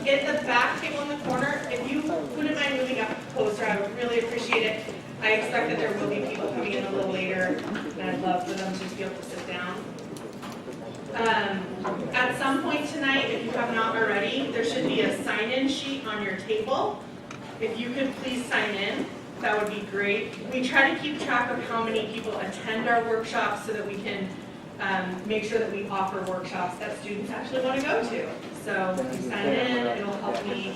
Get the back table in the corner. If you wouldn't mind moving up closer, I would really appreciate it. I expect that there will be people coming in a little later, and I'd love for them to be able to sit down. At some point tonight, if you have not already, there should be a sign-in sheet on your table. If you could please sign in, that would be great. We try to keep track of how many people attend our workshops so that we can make sure that we offer workshops that students actually want to go to. So if you sign in, it'll help me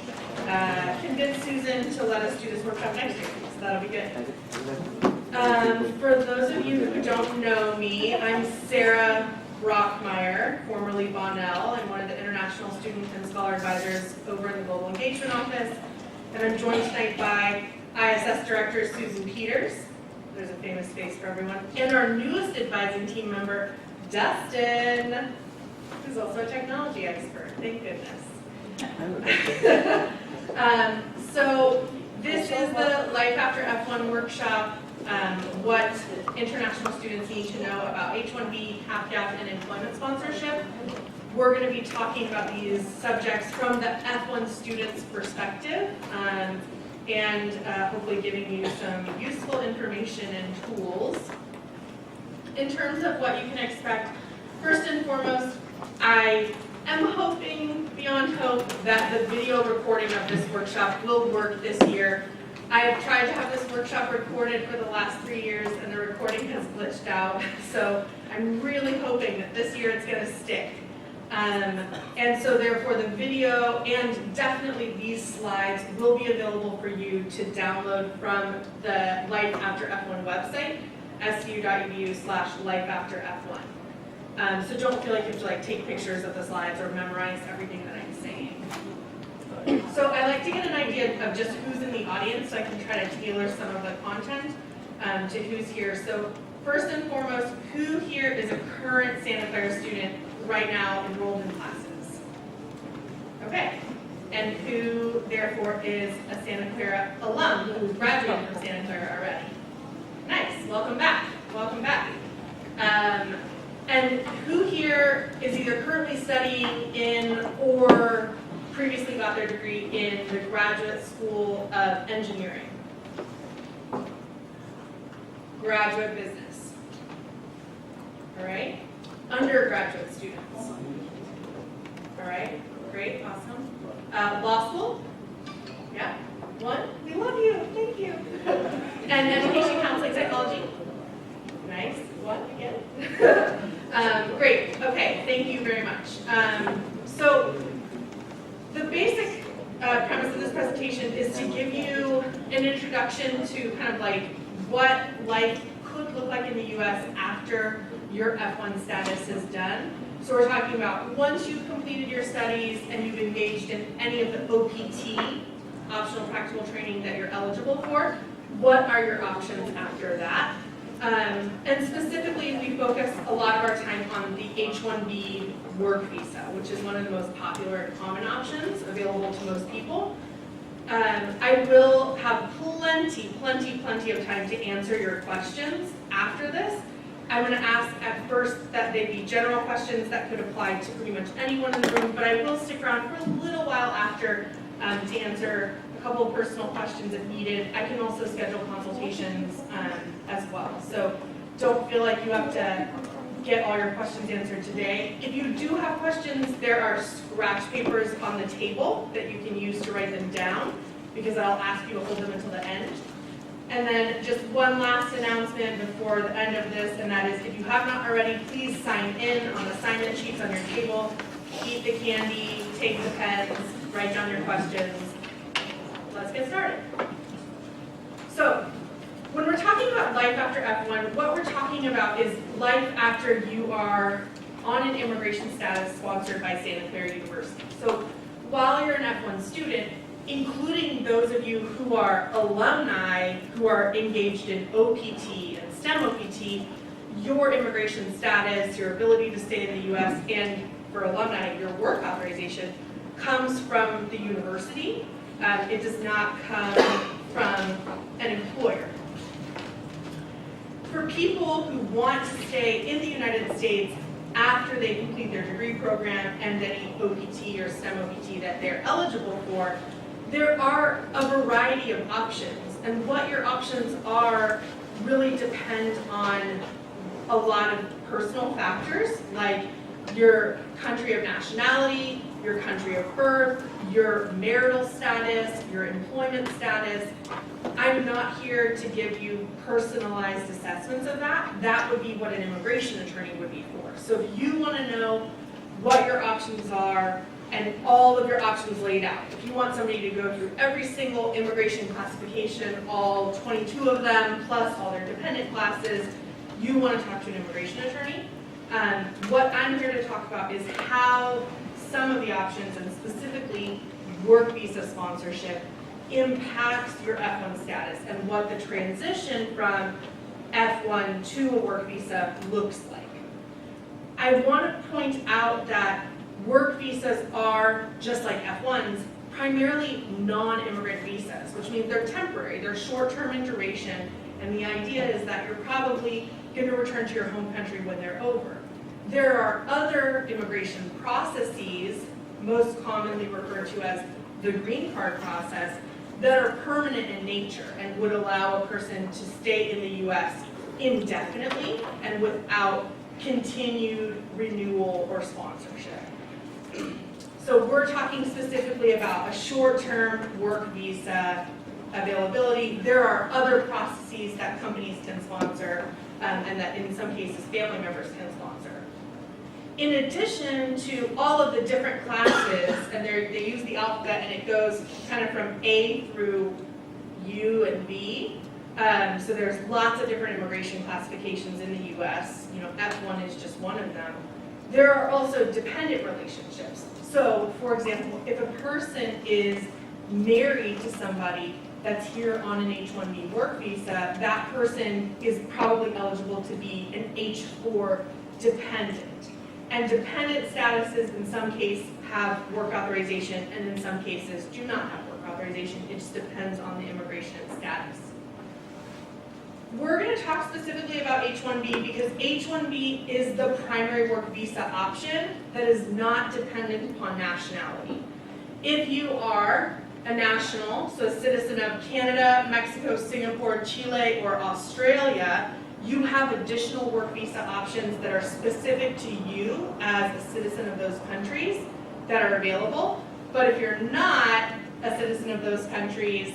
convince Susan to let us do this workshop next year. So that'll be good. For those of you who don't know me, I'm Sarah Brockmeyer, formerly Bonnell. I'm one of the International Student and Scholar Advisors over in the Global Engagement Office. And I'm joined tonight by ISS Director Susan Peters. There's a famous face for everyone. And our newest advising team member, Dustin, who's also a technology expert. Thank goodness. So this is the Life After F1 workshop. What international students need to know about H-1B, half-gap, and employment sponsorship. We're going to be talking about these subjects from the F1 student's perspective, and hopefully giving you some useful information and tools. In terms of what you can expect, first and foremost, I am hoping, beyond hope, that the video recording of this workshop will work this year. I have tried to have this workshop recorded for the last 3 years, and the recording has glitched out, so I'm really hoping that this year it's going to stick. And so therefore the video and definitely these slides will be available for you to download from the Life After F1 website, scu.edu/lifeafterf1. So don't feel like you have to take pictures of the slides or memorize everything that I'm saying. So I like to get an idea of just who's in the audience so I can try to tailor some of the content to who's here. So first and foremost, who here is a current Santa Clara student right now enrolled in classes? Okay. And who therefore is a Santa Clara alum who graduated from Santa Clara already? Nice, welcome back, welcome back. And who here is either currently studying in or previously got their degree in the Graduate School of Engineering? Graduate Business. All right. Undergraduate students. All right. Great. Awesome. Law school. Yeah. One. We love you. Thank you. And education, counseling, psychology. Nice. One again. Great. Okay. Thank you very much. So the basic premise of this presentation is to give you an introduction to kind of what life could look like in the U.S. after your F1 status is done. So we're talking about once you've completed your studies and you've engaged in any of the OPT, optional practical training that you're eligible for, what are your options after that? And specifically, we focus a lot of our time on the H-1B work visa, which is one of the most popular and common options available to most people. I will have plenty of time to answer your questions after this. I'm going to ask at first that they be general questions that could apply to pretty much anyone in the room, but I will stick around for a little while after to answer a couple of personal questions if needed. I can also schedule consultations as well. So don't feel like you have to get all your questions answered today. If you do have questions, there are scratch papers on the table that you can use to write them down, because I'll ask you to hold them until the end. And then just one last announcement before the end of this, and that is if you have not already, please sign in on the sign-in sheets on your table. Eat the candy, take the pens, write down your questions. Let's get started. So, when we're talking about life after F1, what we're talking about is life after you are on an immigration status sponsored by Santa Clara University. So, while you're an F1 student, including those of you who are alumni who are engaged in OPT and STEM OPT, your immigration status, your ability to stay in the U.S., and for alumni, your work authorization comes from the university. It does not come from an employer. For people who want to stay in the United States after they complete their degree program and any OPT or STEM OPT that they're eligible for, there are a variety of options. And what your options are really depend on a lot of personal factors, like your country of nationality, your country of birth, your marital status, your employment status. I'm not here to give you personalized assessments of that. That would be what an immigration attorney would be for. So if you want to know what your options are and all of your options laid out, if you want somebody to go through every single immigration classification, all 22 of them, plus all their dependent classes, you want to talk to an immigration attorney. What I'm here to talk about is how some of the options, and specifically work visa sponsorship, impacts your F-1 status and what the transition from F-1 to a work visa looks like. I want to point out that work visas are, just like F-1s, primarily non-immigrant visas, which means they're temporary, they're short-term in duration, and the idea is that you're probably going to return to your home country when they're over. There are other immigration processes, most commonly referred to as the green card process, that are permanent in nature and would allow a person to stay in the U.S. indefinitely and without continued renewal or sponsorship. So we're talking specifically about a short-term work visa availability. There are other processes that companies can sponsor and that in some cases family members can sponsor. In addition to all of the different classes, and they use the alphabet and it goes kind of from A through U and B. So there's lots of different immigration classifications in the US. You know, F1 is just one of them. There are also dependent relationships. So, for example, if a person is married to somebody that's here on an H-1B work visa, that person is probably eligible to be an H-4 dependent. And dependent statuses in some cases have work authorization and in some cases do not have work authorization. It just depends on the immigration status. We're going to talk specifically about H-1B because H-1B is the primary work visa option that is not dependent upon nationality. If you are a national, so a citizen of Canada, Mexico, Singapore, Chile, or Australia, you have additional work visa options that are specific to you as a citizen of those countries that are available. But if you're not a citizen of those countries,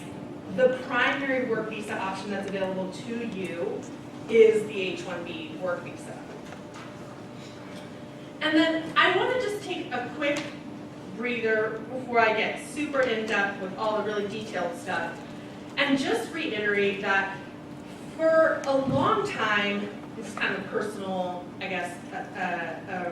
the primary work visa option that's available to you is the H-1B work visa. And then I want to just take a quick breather before I get super in-depth with all the really detailed stuff and just reiterate that for a long time, it's kind of personal, I guess,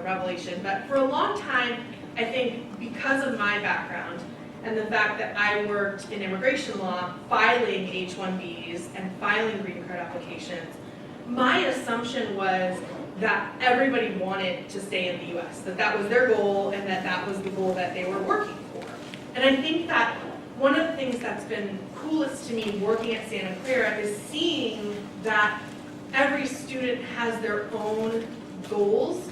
revelation, but for a long time, I think because of my background and the fact that I worked in immigration law, filing H-1Bs and filing green card applications, my assumption was that everybody wanted to stay in the U.S., that that was their goal and that that was the goal that they were working for. And I think that one of the things that's been coolest to me working at Santa Clara is seeing that every student has their own goals,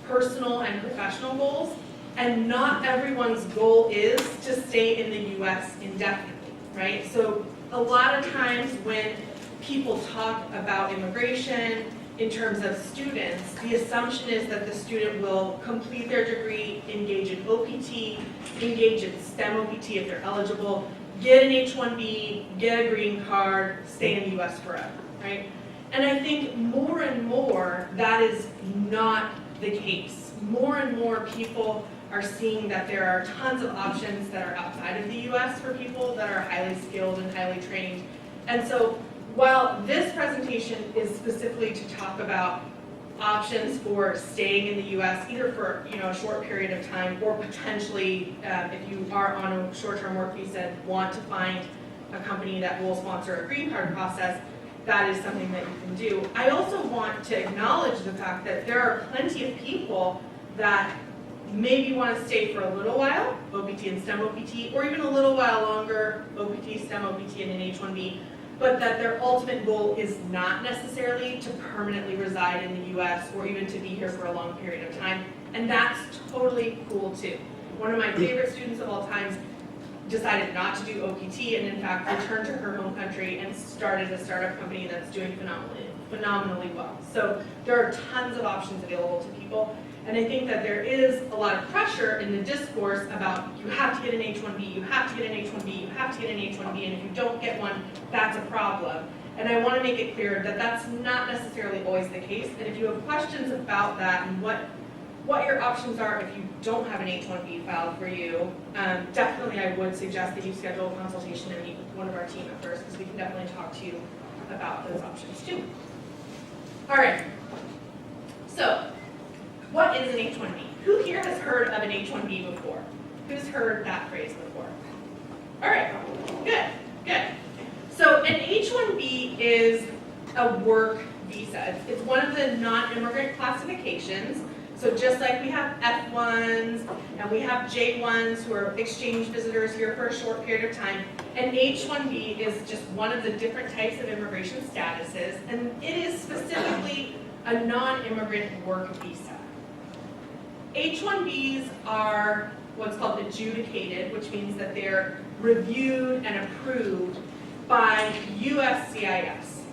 personal and professional goals, and not everyone's goal is to stay in the U.S. indefinitely, right? So a lot of times when people talk about immigration in terms of students, the assumption is that the student will complete their degree, engage in OPT, engage in STEM OPT if they're eligible, get an H-1B, get a green card, stay in the U.S. forever, right? And I think more and more that is not the case. More and more people are seeing that there are tons of options that are outside of the U.S. for people that are highly skilled and highly trained. And so while this presentation is specifically to talk about options for staying in the U.S., either for a short period of time or potentially if you are on a short-term work visa and want to find a company that will sponsor a green card process, that is something that you can do. I also want to acknowledge the fact that there are plenty of people that maybe want to stay for a little while, OPT and STEM OPT, or even a little while longer, OPT, STEM OPT, and an H-1B, but that their ultimate goal is not necessarily to permanently reside in the US or even to be here for a long period of time. And that's totally cool too. One of my favorite students of all time decided not to do OPT and in fact returned to her home country and started a startup company that's doing phenomenally well. So there are tons of options available to people. And I think that there is a lot of pressure in the discourse about you have to get an H-1B, you have to get an H-1B, you have to get an H-1B, and if you don't get one, that's a problem. And I want to make it clear that that's not necessarily always the case. And if you have questions about that and what your options are if you don't have an H-1B filed for you, definitely I would suggest that you schedule a consultation and meet with one of our team at first, because we can definitely talk to you about those options too. All right, so what is an H-1B? Who here has heard of an H-1B before? Who's heard that phrase before? All right, good, good. So an H-1B is a work visa. It's one of the non-immigrant classifications. So just like we have F-1s and we have J-1s who are exchange visitors here for a short period of time, an H-1B is just one of the different types of immigration statuses, and it is specifically a non-immigrant work visa. H-1Bs are what's called adjudicated, which means that they're reviewed and approved by USCIS.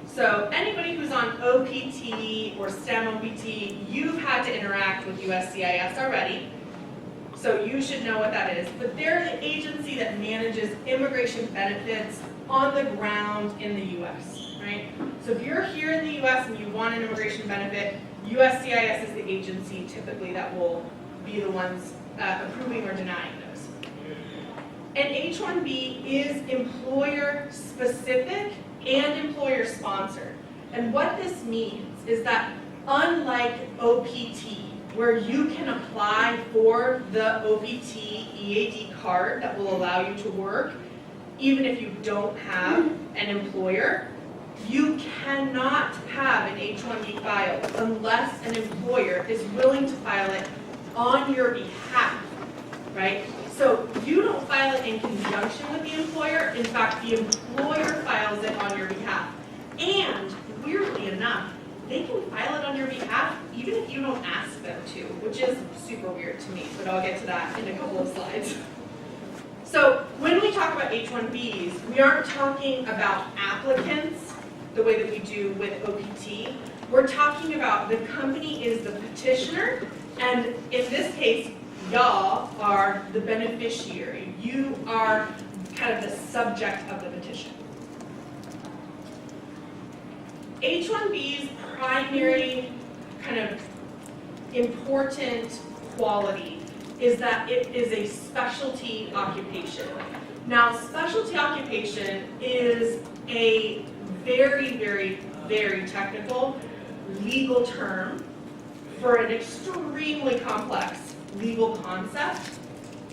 So anybody who's on OPT or STEM OPT, you've had to interact with USCIS already, so you should know what that is. But they're the agency that manages immigration benefits on the ground in the US, right? So if you're here in the US and you want an immigration benefit, USCIS is the agency typically that will be the ones approving or denying those. An H-1B is employer-specific and employer-sponsored. And what this means is that unlike OPT, where you can apply for the OPT EAD card that will allow you to work, even if you don't have an employer, you cannot have an H-1B filed unless an employer is willing to file it on your behalf, right? So you don't file it in conjunction with the employer. In fact, the employer files it on your behalf. And weirdly enough, they can file it on your behalf even if you don't ask them to, which is super weird to me, but I'll get to that in a couple of slides. So when we talk about H-1Bs, we aren't talking about applicants the way that we do with OPT. We're talking about the company is the petitioner, and in this case, y'all are the beneficiary. You are kind of the subject of the petition. H-1B's primary kind of important quality is that it is a specialty occupation. Now, specialty occupation is a very, very, very technical legal term for an extremely complex legal concept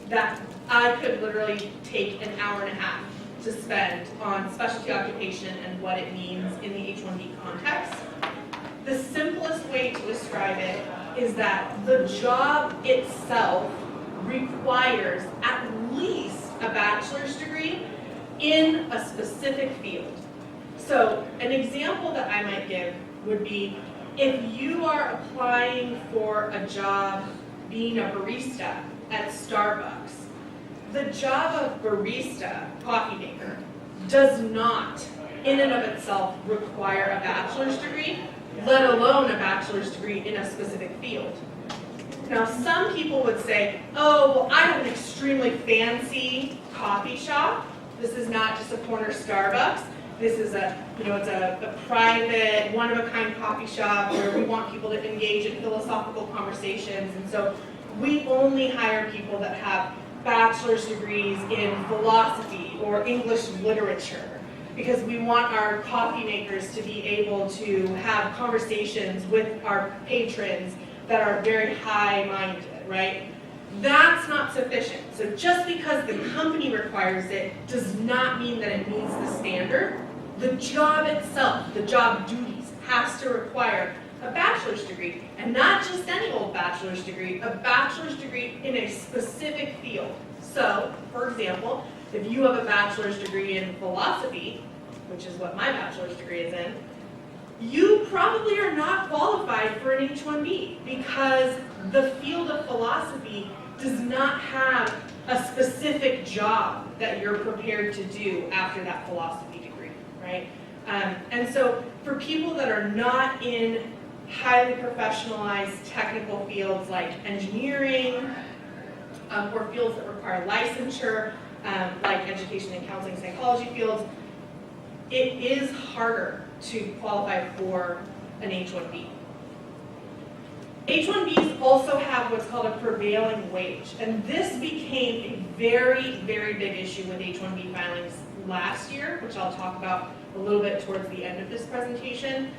that I could literally take an hour and a half to spend on specialty occupation and what it means in the H-1B context. The simplest way to describe it is that the job itself requires at least a bachelor's degree in a specific field. So an example that I might give would be if you are applying for a job being a barista at Starbucks, the job of barista, coffee maker, does not in and of itself require a bachelor's degree, let alone a bachelor's degree in a specific field. Now, some people would say, oh, well, I have an extremely fancy coffee shop. This is not just a corner Starbucks. This is it's a private, one-of-a-kind coffee shop where we want people to engage in philosophical conversations. And so we only hire people that have bachelor's degrees in philosophy or English literature, because we want our coffee makers to be able to have conversations with our patrons that are very high-minded, right? That's not sufficient. So just because the company requires it does not mean that it meets the standard. The job itself, the job duties, has to require a bachelor's degree, and not just any old bachelor's degree, a bachelor's degree in a specific field. So, for example, if you have a bachelor's degree in philosophy, which is what my bachelor's degree is in, you probably are not qualified for an H-1B because the field of philosophy does not have a specific job that you're prepared to do after that philosophy degree, right? And so for people that are not in highly professionalized technical fields like engineering, or fields that require licensure, like education and counseling psychology fields, it is harder to qualify for an H-1B. H-1Bs also have what's called a prevailing wage, and this became a very, very big issue with H-1B filings last year, which I'll talk about a little bit towards the end of this presentation.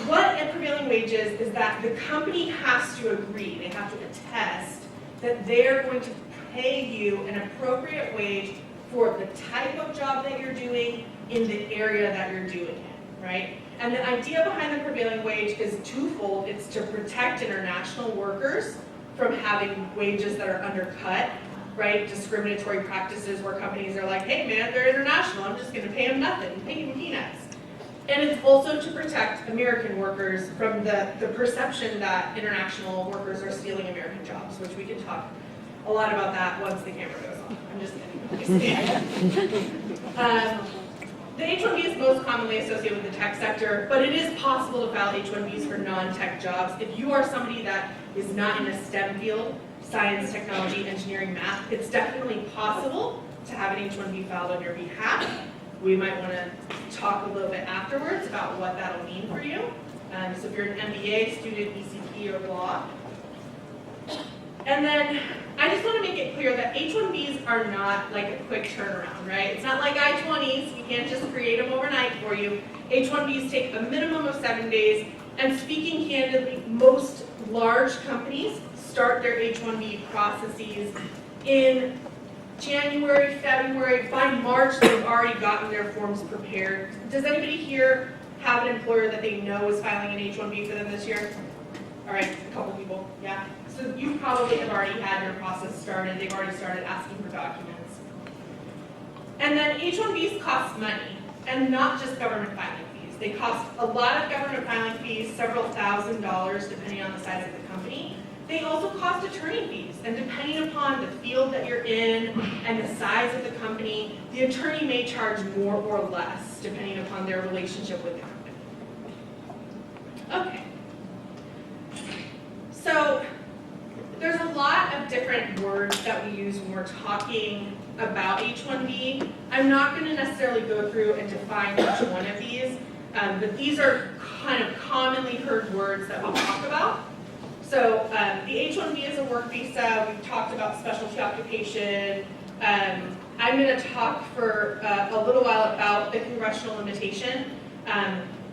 What a prevailing wage is that the company has to agree, they have to attest that they're going to pay you an appropriate wage for the type of job that you're doing in the area that you're doing it, right? And the idea behind the prevailing wage is twofold. It's to protect international workers from having wages that are undercut, right? Discriminatory practices where companies are like, hey man, they're international, I'm just gonna pay them nothing, pay them peanuts. And it's also to protect American workers from the perception that international workers are stealing American jobs, which we can talk a lot about that once the camera goes off. I'm just kidding. The H-1B is most commonly associated with the tech sector, but it is possible to file H-1Bs for non-tech jobs. If you are somebody that is not in a STEM field, science, technology, engineering, math, it's definitely possible to have an H-1B filed on your behalf. We might want to talk a little bit afterwards about what that'll mean for you. So if you're an MBA student, ECP, or law. And then I just want to make it clear that H-1Bs are not like a quick turnaround, right? It's not like I-20s. We can't just create them overnight for you. H-1Bs take a minimum of 7 days. And speaking candidly, most large companies start their H-1B processes in January, February. By March, they've already gotten their forms prepared. Does anybody here have an employer that they know is filing an H-1B for them this year? All right, a couple people, yeah. So you probably have already had your process started. They've already started asking for documents. And then H-1Bs cost money, and not just government filing fees. They cost a lot of government filing fees, several $1,000s depending on the size of the company. They also cost attorney fees, and depending upon the field that you're in and the size of the company, the attorney may charge more or less depending upon their relationship with the company. Okay. So there's a lot of different words that we use when we're talking about H-1B. I'm not going to necessarily go through and define each one of these, but these are kind of commonly heard words that we talk about. So the H-1B is a work visa. We've talked about specialty occupation. I'm going to talk for a little while about the congressional limitation,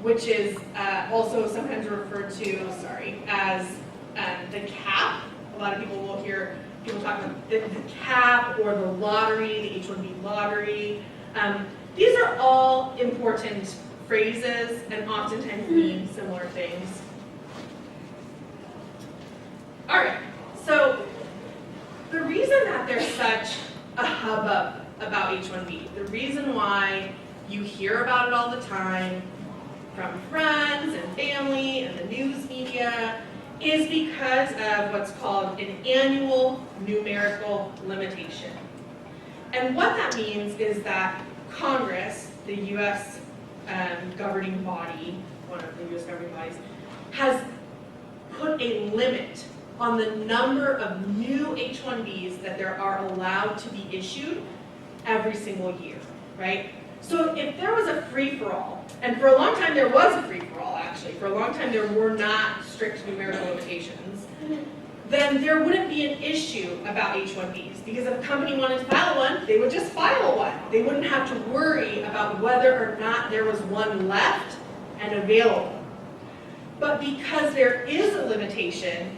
which is also sometimes referred to, as the cap. A lot of people will hear people talk about the cap or the lottery, the H-1B lottery. These are all important phrases and oftentimes mean similar things. All right, so the reason that there's such a hubbub about H-1B, the reason why you hear about it all the time from friends and family and the news media is because of what's called an annual numerical limitation. And what that means is that Congress, the U.S. Governing body, one of the U.S. governing bodies, has put a limit on the number of new H-1Bs that there are allowed to be issued every single year, right? So if there was a free-for-all, and for a long time there was a free-for-all actually, for a long time there were not strict numerical limitations, then there wouldn't be an issue about H-1Bs, because if a company wanted to file one, they would just file one. They wouldn't have to worry about whether or not there was one left and available. But because there is a limitation,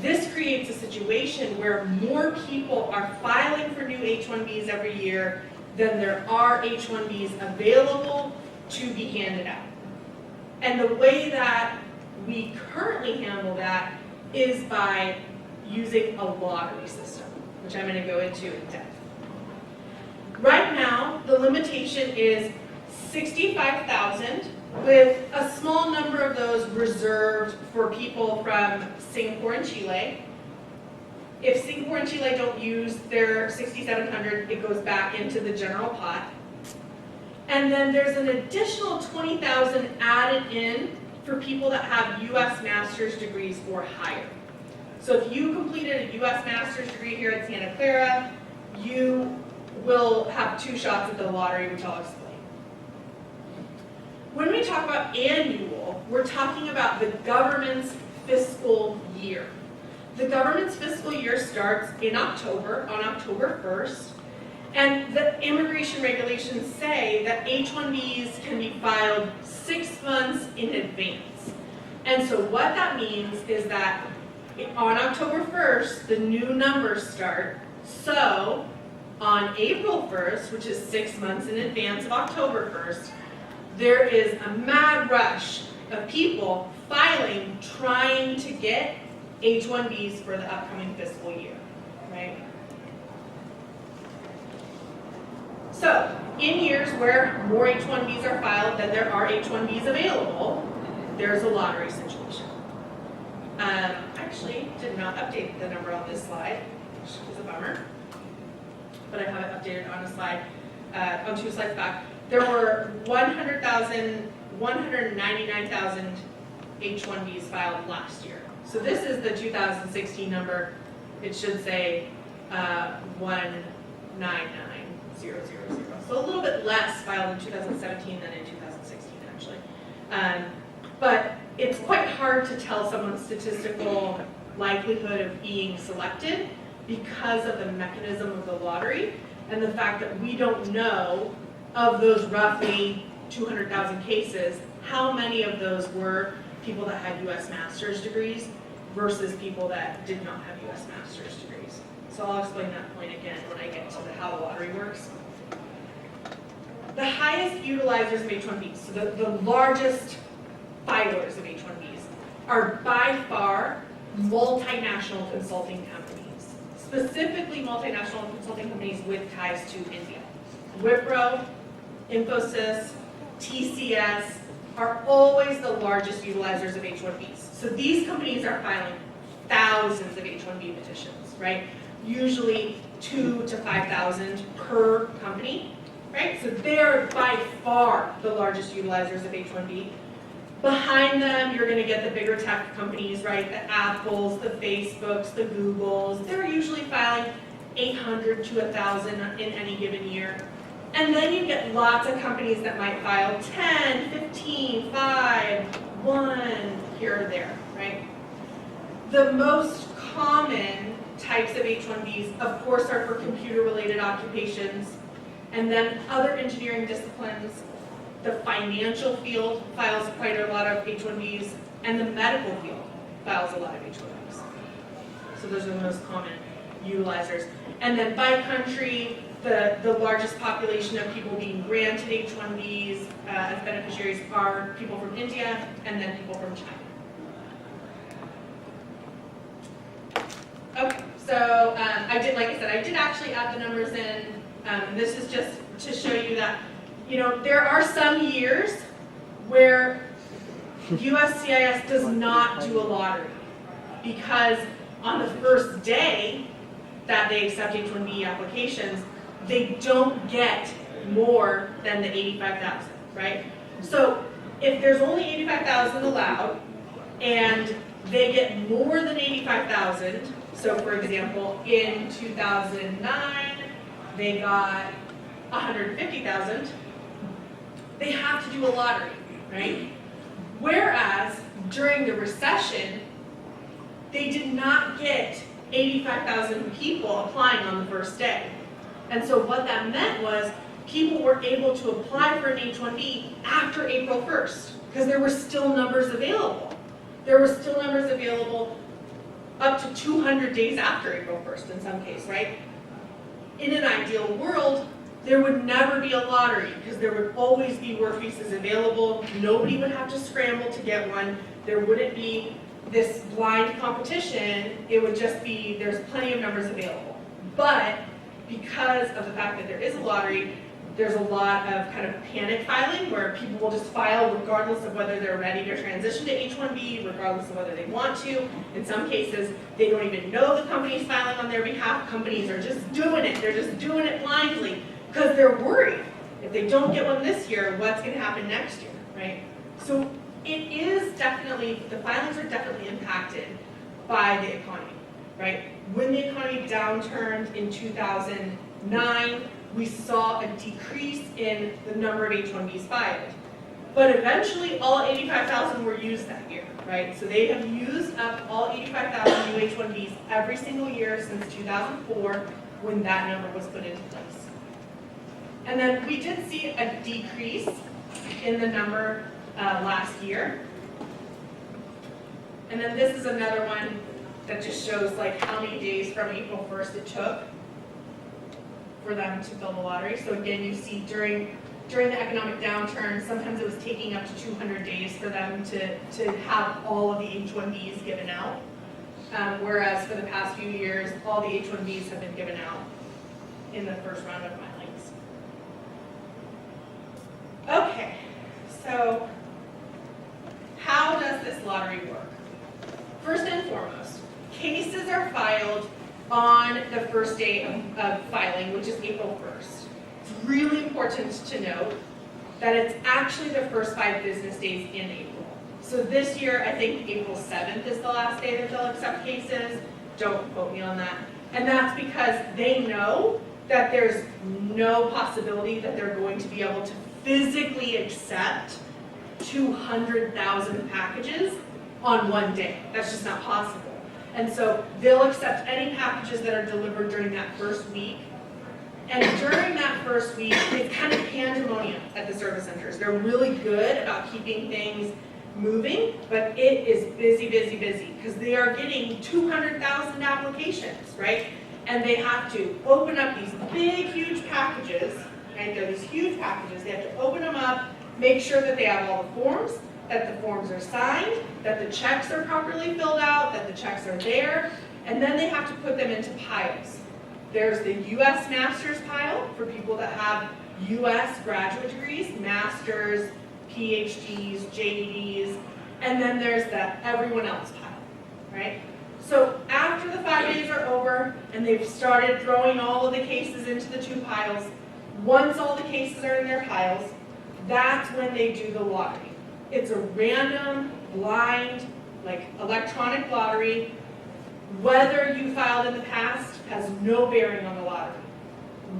this creates a situation where more people are filing for new H-1Bs every year than there are H-1Bs available to be handed out. And the way that we currently handle that is by using a lottery system, which I'm going to go into in depth. Right now, the limitation is 65,000, with a small number of those reserved for people from Singapore and Chile. If Singapore and Chile don't use their 6,700, it goes back into the general pot. And then there's an additional 20,000 added in for people that have U.S. master's degrees or higher. So if you completed a U.S. master's degree here at Santa Clara, you will have 2 shots at the lottery, which I'll explain. When we talk about annual, we're talking about the government's fiscal year. The government's fiscal year starts in October, on October 1st, and the immigration regulations say that H-1Bs can be filed 6 months in advance. And so what that means is that on October 1st, the new numbers start. So on April 1st, which is 6 months in advance of October 1st, there is a mad rush of people filing, trying to get H-1Bs for the upcoming fiscal year, right? So, in years where more H-1Bs are filed than there are H-1Bs available, there's a lottery situation. Actually, did not update the number on this slide, which is a bummer. But I have it updated on a slide, on 2 slides back. There were 199,000 H-1Bs filed last year. So this is the 2016 number. It should say 199,000. So a little bit less filed in 2017 than in 2016, actually. But it's quite hard to tell someone's statistical likelihood of being selected because of the mechanism of the lottery and the fact that we don't know of those roughly 200,000 cases, how many of those were people that had U.S. master's degrees versus people that did not have U.S. master's degrees. So I'll explain that point again when I get to how the lottery works. The highest utilizers of H-1Bs, so the largest filers of H-1Bs, are by far multinational consulting companies, specifically multinational consulting companies with ties to India. Wipro, Infosys, TCS are always the largest utilizers of H-1Bs. So these companies are filing thousands of H-1B petitions, right? Usually 2,000 to 5,000 per company, right? So they're by far the largest utilizers of H-1B. Behind them, you're going to get the bigger tech companies, right? The Apples, the Facebooks, the Googles. They're usually filing 800 to 1,000 in any given year. And then you get lots of companies that might file 10, 15, 5, 1, here or there, right? The most common types of H-1Bs, of course, are for computer-related occupations, and then other engineering disciplines. The financial field files quite a lot of H-1Bs, and the medical field files a lot of H-1Bs. So those are the most common utilizers. And then by country, the largest population of people being granted H-1Bs as beneficiaries are people from India and then people from China. Okay, so I did actually add the numbers in. This is just to show you that, you know, there are some years where USCIS does not do a lottery because on the first day that they accept H-1B applications, they don't get more than the 85,000, right? So if there's only 85,000 allowed and they get more than 85,000, so for example, in 2009, they got 150,000, they have to do a lottery, right? Whereas during the recession, they did not get 85,000 people applying on the first day. And so what that meant was people were able to apply for an H-1B after April 1st because there were still numbers available. There were still numbers available up to 200 days after April 1st in some case, right? In an ideal world, there would never be a lottery because there would always be work visas available. Nobody would have to scramble to get one. There wouldn't be this blind competition. It would just be, there's plenty of numbers available. But because of the fact that there is a lottery, There's a lot of kind of panic filing where people will just file regardless of whether they're ready to transition to H-1B, regardless of whether they want to. In some cases, they don't even know the company's filing on their behalf. Companies are just doing it. They're just doing it blindly because they're worried. If they don't get one this year, what's going to happen next year, right? So it is definitely, the filings are definitely impacted by the economy, right? When the economy downturned in 2009, we saw a decrease in the number of H-1Bs filed. But eventually, all 85,000 were used that year, right? So they have used up all 85,000 new H-1Bs every single year since 2004, when that number was put into place. And then we did see a decrease in the number last year. And then this is another one that just shows like how many days from April 1st it took for them to fill the lottery. So again, you see during the economic downturn, sometimes it was taking up to 200 days for them to have all of the H-1Bs given out. Whereas for the past few years, all the H-1Bs have been given out in the first round of filings. Okay, so how does this lottery work? First and foremost, cases are filed on the first day of filing, which is April 1st. It's really important to note that it's actually the first 5 business days in April. So this year, I think April 7th is the last day that they'll accept cases. Don't quote me on that. And that's because they know that there's no possibility that they're going to be able to physically accept 200,000 packages on one day. That's just not possible. And so they'll accept any packages that are delivered during that first week. And during that first week, it's kind of pandemonium at the service centers. They're really good about keeping things moving, but it is busy, busy, busy, because they are getting 200,000 applications, right? And they have to open up these big, huge packages, right? They're these huge packages. They have to open them up, make sure that they have all the forms, that the forms are signed, that the checks are properly filled out, that the checks are there, and then they have to put them into piles. There's the U.S. Masters pile for people that have U.S. graduate degrees, masters, PhDs, JDs, and then there's the everyone else pile, right? So after the 5 days are over and they've started throwing all of the cases into the 2 piles, once all the cases are in their piles, that's when they do the lottery. It's a random, blind, like electronic lottery. Whether you filed in the past has no bearing on the lottery.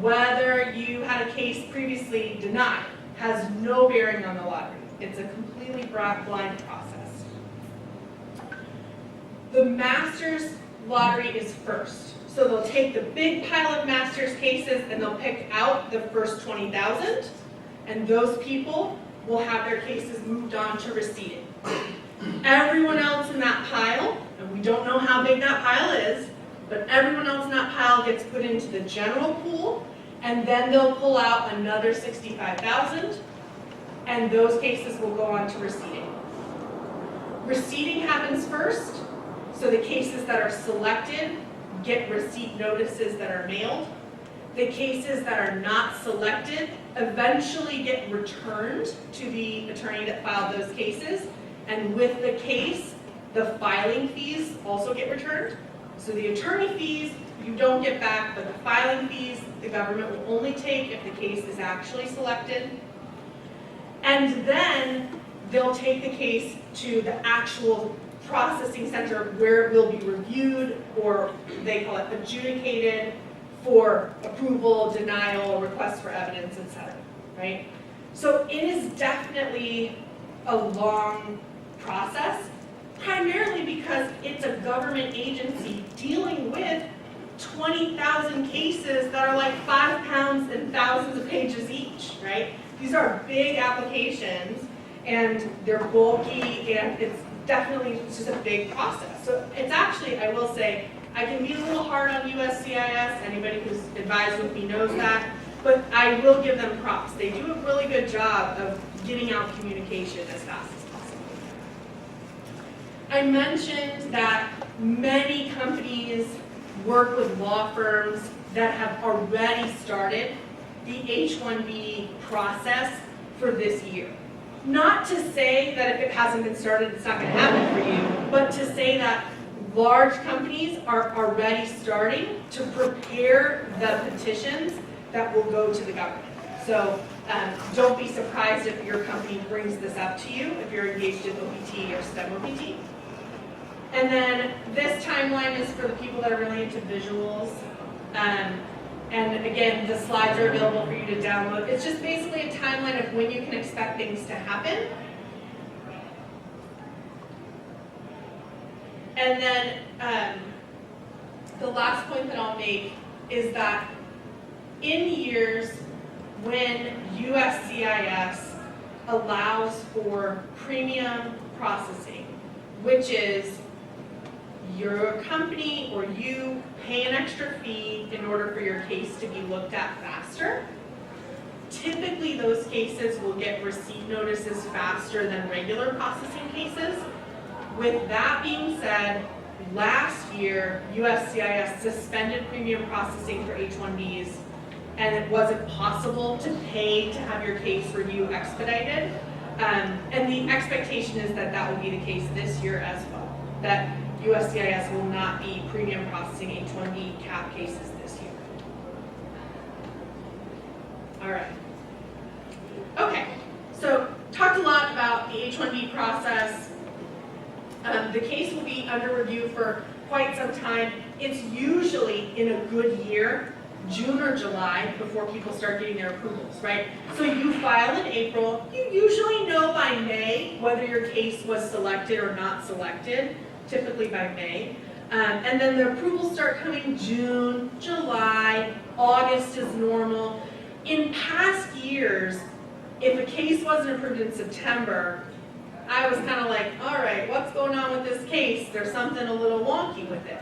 Whether you had a case previously denied has no bearing on the lottery. It's a completely blind process. The Masters lottery is first. So they'll take the big pile of Masters cases and they'll pick out the first 20,000, and those people will have their cases moved on to receipting. Everyone else in that pile, and we don't know how big that pile is, but everyone else in that pile gets put into the general pool, and then they'll pull out another 65,000, and those cases will go on to receipting. Receipting happens first, so the cases that are selected get receipt notices that are mailed. The cases that are not selected eventually get returned to the attorney that filed those cases, and with the case, the filing fees also get returned. So the attorney fees you don't get back, but the filing fees the government will only take if the case is actually selected. And then they'll take the case to the actual processing center where it will be reviewed, or they call it adjudicated, for approval, denial, request for evidence, etc. Right? So it is definitely a long process, primarily because it's a government agency dealing with 20,000 cases that are like 5 pounds and thousands of pages each, right? These are big applications, and they're bulky, and it's just a big process. So it's actually, I will say, I can be a little hard on USCIS. Anybody who's advised with me knows that. But I will give them props. They do a really good job of getting out communication as fast as possible. I mentioned that many companies work with law firms that have already started the H-1B process for this year. Not to say that if it hasn't been started, it's not going to happen for you, but to say that large companies are already starting to prepare the petitions that will go to the government. So don't be surprised if your company brings this up to you if you're engaged in OPT or STEM OPT. And then this timeline is for the people that are really into visuals. And again, the slides are available for you to download. It's just basically a timeline of when you can expect things to happen. And then the last point that I'll make is that in years when USCIS allows for premium processing, which is your company or you pay an extra fee in order for your case to be looked at faster, typically those cases will get receipt notices faster than regular processing cases. With that being said, last year USCIS suspended premium processing for H-1Bs, and it wasn't possible to pay to have your case review expedited. And the expectation is that that will be the case this year as well, that USCIS will not be premium processing H-1B cap cases this year. All right. Okay, so talked a lot about the H-1B process. The case will be under review for quite some time. It's usually in a good year, June or July, before people start getting their approvals, right? So you file in April, you usually know by May whether your case was selected or not selected, typically by May. And then the approvals start coming June, July, August is normal. In past years, if a case wasn't approved in September, I was kind of like, all right, what's going on with this case? There's something a little wonky with it.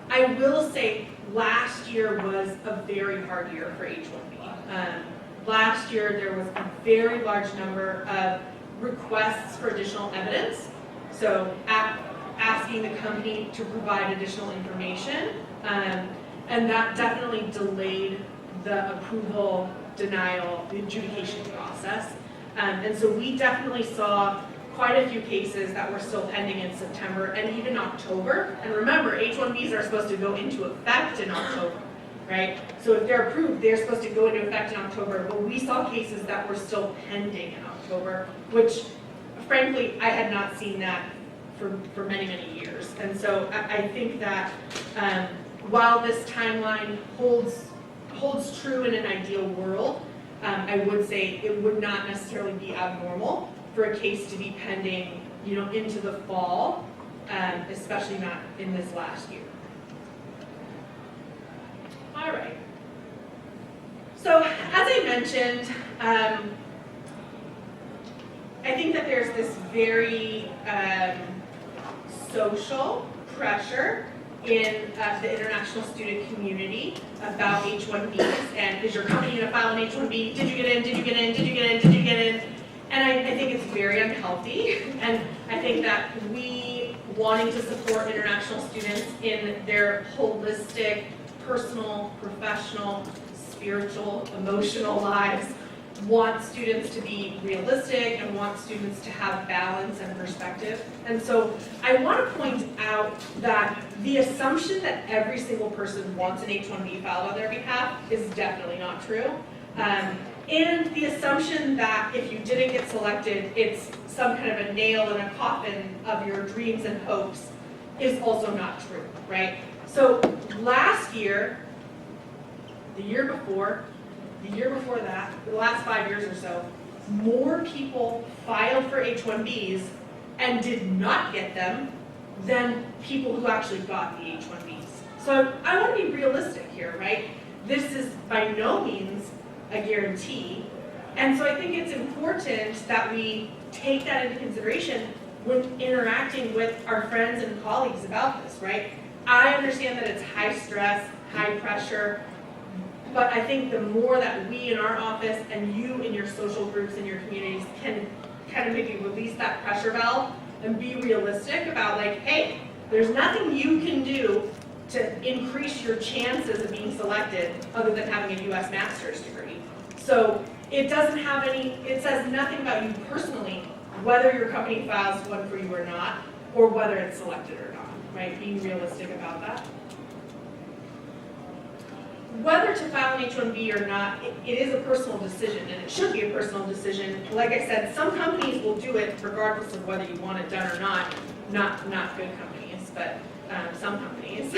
I will say last year was a very hard year for H-1B. Last year there was a very large number of requests for additional evidence. So asking the company to provide additional information. And that definitely delayed the approval, denial, the adjudication process. And so we definitely saw quite a few cases that were still pending in September and even October. And remember, H-1Bs are supposed to go into effect in October, right? So if they're approved, they're supposed to go into effect in October. But we saw cases that were still pending in October, which frankly, I had not seen that for many, many years. And so I think that while this timeline holds true in an ideal world, I would say it would not necessarily be abnormal for a case to be pending, into the fall, especially not in this last year. All right. So as I mentioned, I think that there's this very social pressure in the international student community about H-1Bs, and is your company going to file an H-1B? Did you get in? Did you get in? Did you get in? Did you get in? And I think it's very unhealthy, and I think that we wanting to support international students in their holistic, personal, professional, spiritual, emotional lives, want students to be realistic and want students to have balance and perspective. And so I want to point out that the assumption that every single person wants an H-1B filed on their behalf is definitely not true. And the assumption that if you didn't get selected, it's some kind of a nail in a coffin of your dreams and hopes is also not true, right? So last year, the year before that, the last 5 years or so, more people filed for H-1Bs and did not get them than people who actually got the H-1Bs. So I want to be realistic here, right? This is by no means a guarantee. And so I think it's important that we take that into consideration when interacting with our friends and colleagues about this, right? I understand that it's high stress, high pressure, but I think the more that we in our office and you in your social groups and your communities can kind of maybe release that pressure valve and be realistic about like, hey, there's nothing you can do to increase your chances of being selected other than having a U.S. master's degree. So it doesn't have any, it says nothing about you personally, whether your company files one for you or not, or whether it's selected or not, right? Being realistic about that. Whether to file an H-1B or not, it is a personal decision, and it should be a personal decision. Like I said, some companies will do it regardless of whether you want it done or not. Not good companies, but some companies.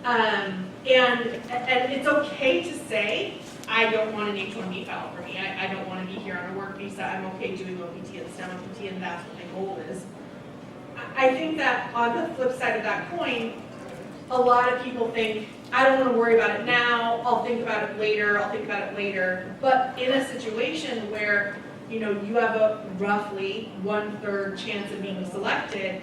And it's okay to say, I don't want an H-1B filed for me. I don't want to be here on a work visa. I'm okay doing OPT and STEM OPT, and that's what my goal is. I think that on the flip side of that coin, a lot of people think, I don't want to worry about it now, I'll think about it later, But in a situation where, you have a roughly 1/3 chance of being selected,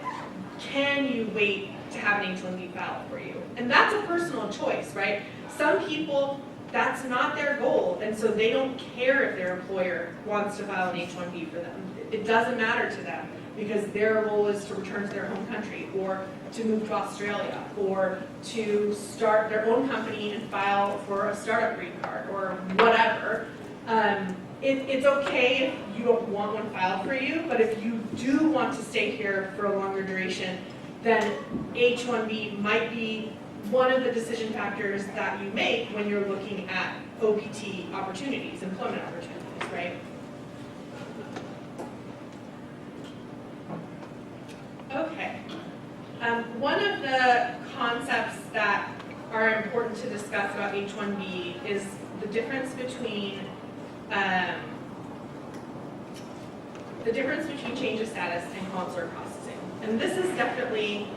can you wait to have an H-1B filed for you? And that's a personal choice, right? Some people, that's not their goal, and so they don't care if their employer wants to file an H-1B for them. It doesn't matter to them, because their goal is to return to their home country, or to move to Australia, or to start their own company and file for a startup green card, or whatever. It's okay if you don't want one filed for you, but if you do want to stay here for a longer duration, then H-1B might be one of the decision factors that you make when you're looking at OPT opportunities, employment opportunities, right? Okay. One of the concepts that are important to discuss about H-1B is the difference between change of status and consular processing. And this is definitely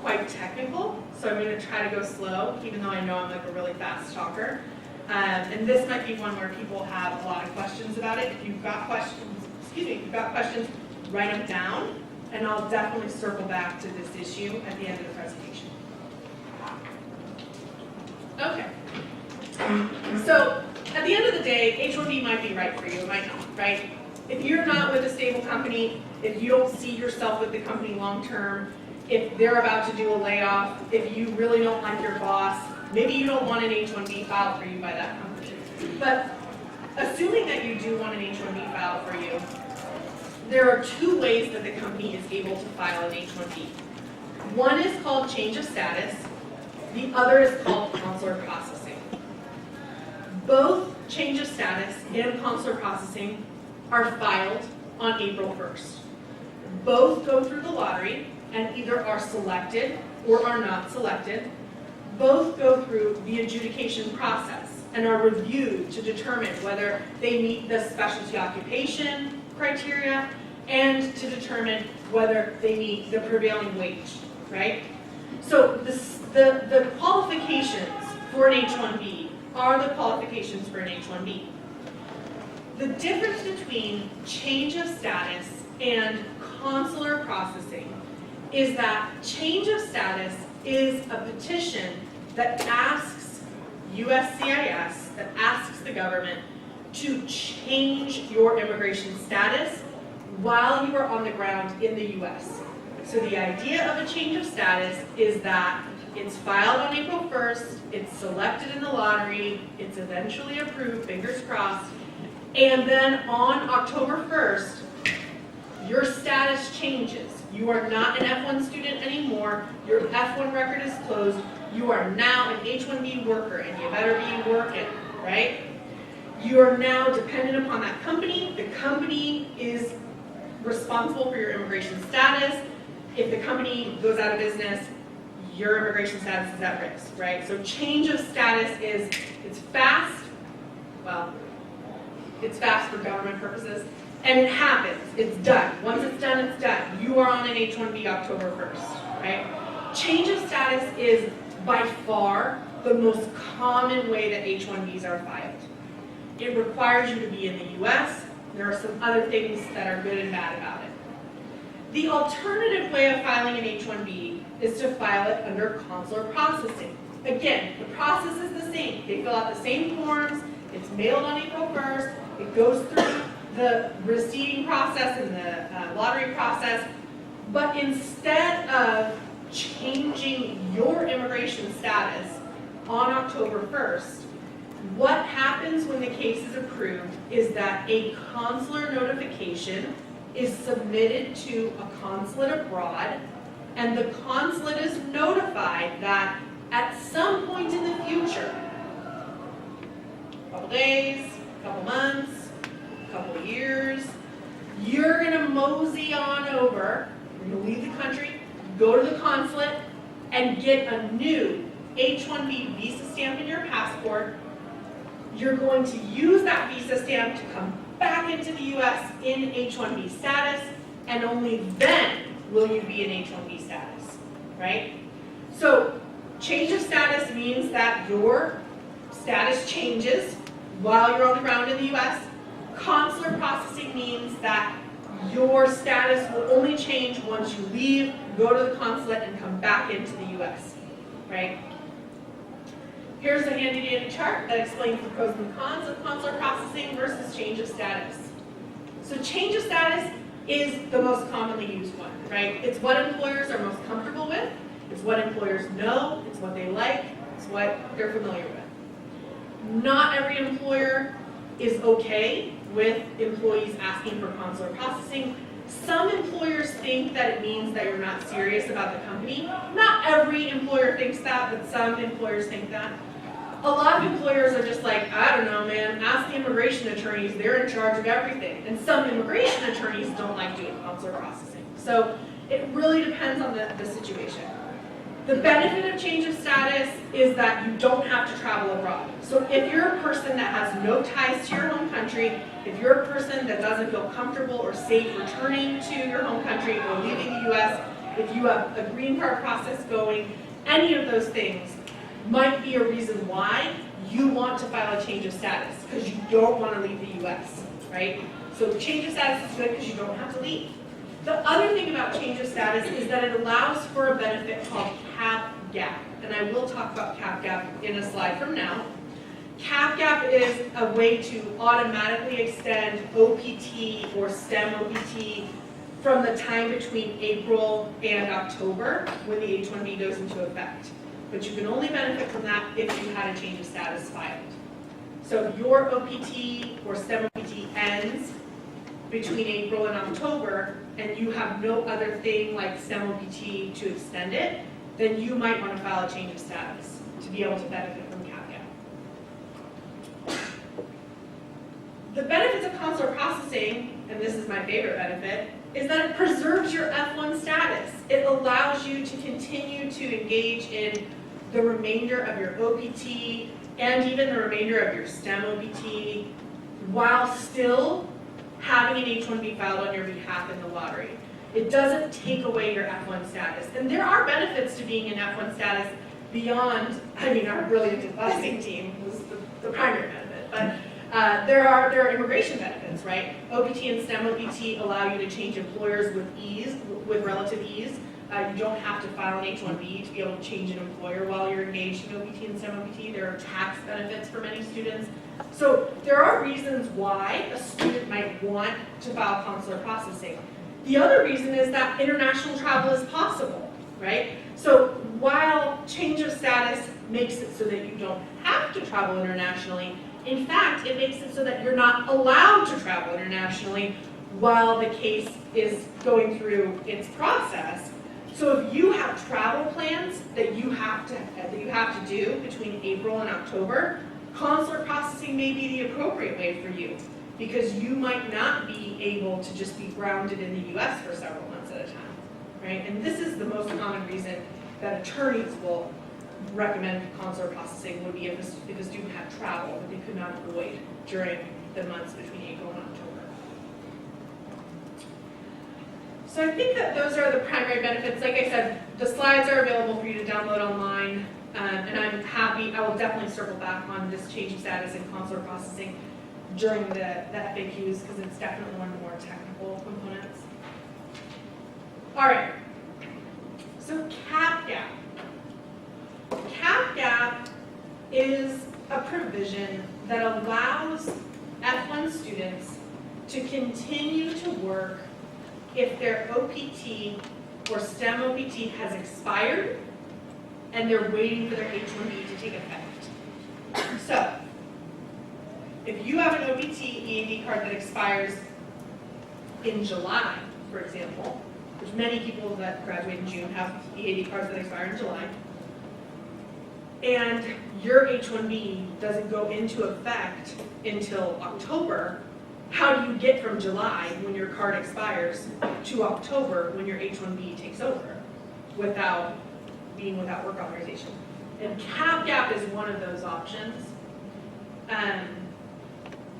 quite technical, so I'm going to try to go slow, even though I know I'm like a really fast talker. And this might be one where people have a lot of questions about it. If you've got questions, write them down. And I'll definitely circle back to this issue at the end of the presentation. Okay. So at the end of the day, H-1B might be right for you, it might not, right? If you're not with a stable company, if you don't see yourself with the company long term, if they're about to do a layoff, if you really don't like your boss, maybe you don't want an H-1B filed for you by that company. But assuming that you do want an H-1B filed for you, there are two ways that the company is able to file an H-1B. One is called change of status. The other is called consular processing. Both change of status and consular processing are filed on April 1st. Both go through the lottery and either are selected or are not selected. Both go through the adjudication process and are reviewed to determine whether they meet the specialty occupation criteria and to determine whether they meet the prevailing wage, right? So the qualifications for an H-1B are the qualifications for an H-1B. The difference between change of status and consular processing is that change of status is a petition that asks USCIS, that asks the government to change your immigration status while you are on the ground in the US. So the idea of a change of status is that it's filed on April 1st, it's selected in the lottery, it's eventually approved, fingers crossed, and then on October 1st, your status changes. You are not an F-1 student anymore, your F-1 record is closed, you are now an H-1B worker, and you better be working, right? You are now dependent upon that company. The company is responsible for your immigration status. If the company goes out of business, your immigration status is at risk, right? So change of status is, it's fast, well, it's fast for government purposes, and it happens, it's done. Once it's done, it's done. You are on an H-1B October 1st, right? Change of status is by far the most common way that H-1Bs are filed. It requires you to be in the US. There are some other things that are good and bad about it. The alternative way of filing an H-1B is to file it under consular processing. Again, the process is the same. They fill out the same forms. It's mailed on April 1st. It goes through the receiving process and the lottery process. But instead of changing your immigration status on October 1st, what happens when the case is approved is that a consular notification is submitted to a consulate abroad, and the consulate is notified that at some point in the future, a couple days, a couple months, a couple years, you're going to mosey on over, you're going to leave the country, go to the consulate, and get a new H-1B visa stamp in your passport. You're going to use that visa stamp to come back into the U.S. in H-1B status, and only then will you be in H-1B status, right? So change of status means that your status changes while you're on the ground in the U.S. Consular processing means that your status will only change once you leave, go to the consulate, and come back into the U.S., right? Here's a handy-dandy chart that explains the pros and cons of consular processing versus change of status. So change of status is the most commonly used one, right? It's what employers are most comfortable with. It's what employers know. It's what they like. It's what they're familiar with. Not every employer is okay with employees asking for consular processing. Some employers think that it means that you're not serious about the company. Not every employer thinks that, but some employers think that. A lot of employers are just like, I don't know, man, ask the immigration attorneys, they're in charge of everything. And some immigration attorneys don't like doing consular processing. So it really depends on the situation. The benefit of change of status is that you don't have to travel abroad. So if you're a person that has no ties to your home country, if you're a person that doesn't feel comfortable or safe returning to your home country or leaving the U.S., if you have a green card process going, any of those things might be a reason why you want to file a change of status, because you don't want to leave the U.S., right? So change of status is good because you don't have to leave. The other thing about change of status is that it allows for a benefit called cap gap, and I will talk about cap gap in a slide from now. Cap gap is a way to automatically extend OPT or STEM OPT from the time between April and October when the H-1B goes into effect. But you can only benefit from that if you had a change of status filed. So if your OPT or STEM OPT ends between April and October, and you have no other thing like STEM OPT to extend it, then you might want to file a change of status to be able to benefit from cap gap. The benefits of consular processing, and this is my favorite benefit, is that it preserves your F-1 status. It allows you to continue to engage in the remainder of your OPT and even the remainder of your STEM OPT while still having an H-1B filed on your behalf in the lottery. It doesn't take away your F-1 status. And there are benefits to being in F-1 status beyond, our brilliant advising team was the primary benefit, but there are immigration benefits, right? OPT and STEM OPT allow you to change employers with ease, with relative ease. You don't have to file an H-1B to be able to change an employer while you're engaged in OPT and STEM OPT. There are tax benefits for many students. So there are reasons why a student might want to file consular processing. The other reason is that international travel is possible, right? So while change of status makes it so that you don't have to travel internationally, in fact, it makes it so that you're not allowed to travel internationally while the case is going through its process. So if you have travel plans that you have to do between April and October, consular processing may be the appropriate way for you, because you might not be able to just be grounded in the U.S. for several months at a time, right? And this is the most common reason that attorneys will recommend consular processing would be if a student had travel that they could not avoid during the months between April and October. So I think that those are the primary benefits. Like I said, the slides are available for you to download online, and I'm happy, I will definitely circle back on this change of status and consular processing during the FAQs, because it's definitely one of the more technical components. All right, so cap gap. Cap gap is a provision that allows F-1 students to continue to work if their OPT or STEM OPT has expired and they're waiting for their H-1B to take effect. So, if you have an OPT EAD card that expires in July, for example, which many people that graduate in June have EAD cards that expire in July, and your H-1B doesn't go into effect until October, how do you get from July, when your card expires, to October, when your H-1B takes over, without being without work authorization? And CAP-GAP is one of those options.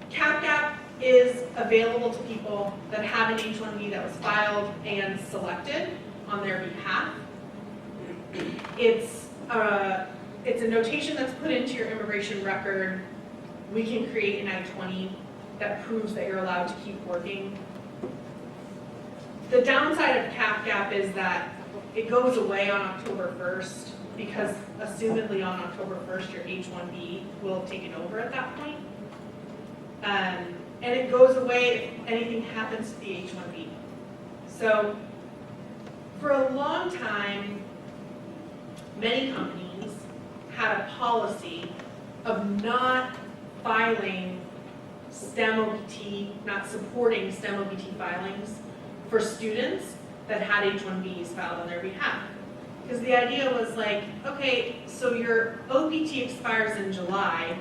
CAP-GAP is available to people that have an H-1B that was filed and selected on their behalf. It's a notation that's put into your immigration record. We can create an I-20 that proves that you're allowed to keep working. The downside of CAP-GAP is that it goes away on October 1st, because assumedly on October 1st your H-1B will have taken over at that point. And it goes away if anything happens to the H-1B. So for a long time, many companies had a policy of not filing STEM OPT, not supporting STEM OPT filings for students that had H-1Bs filed on their behalf. Because the idea was like, okay, so your OPT expires in July,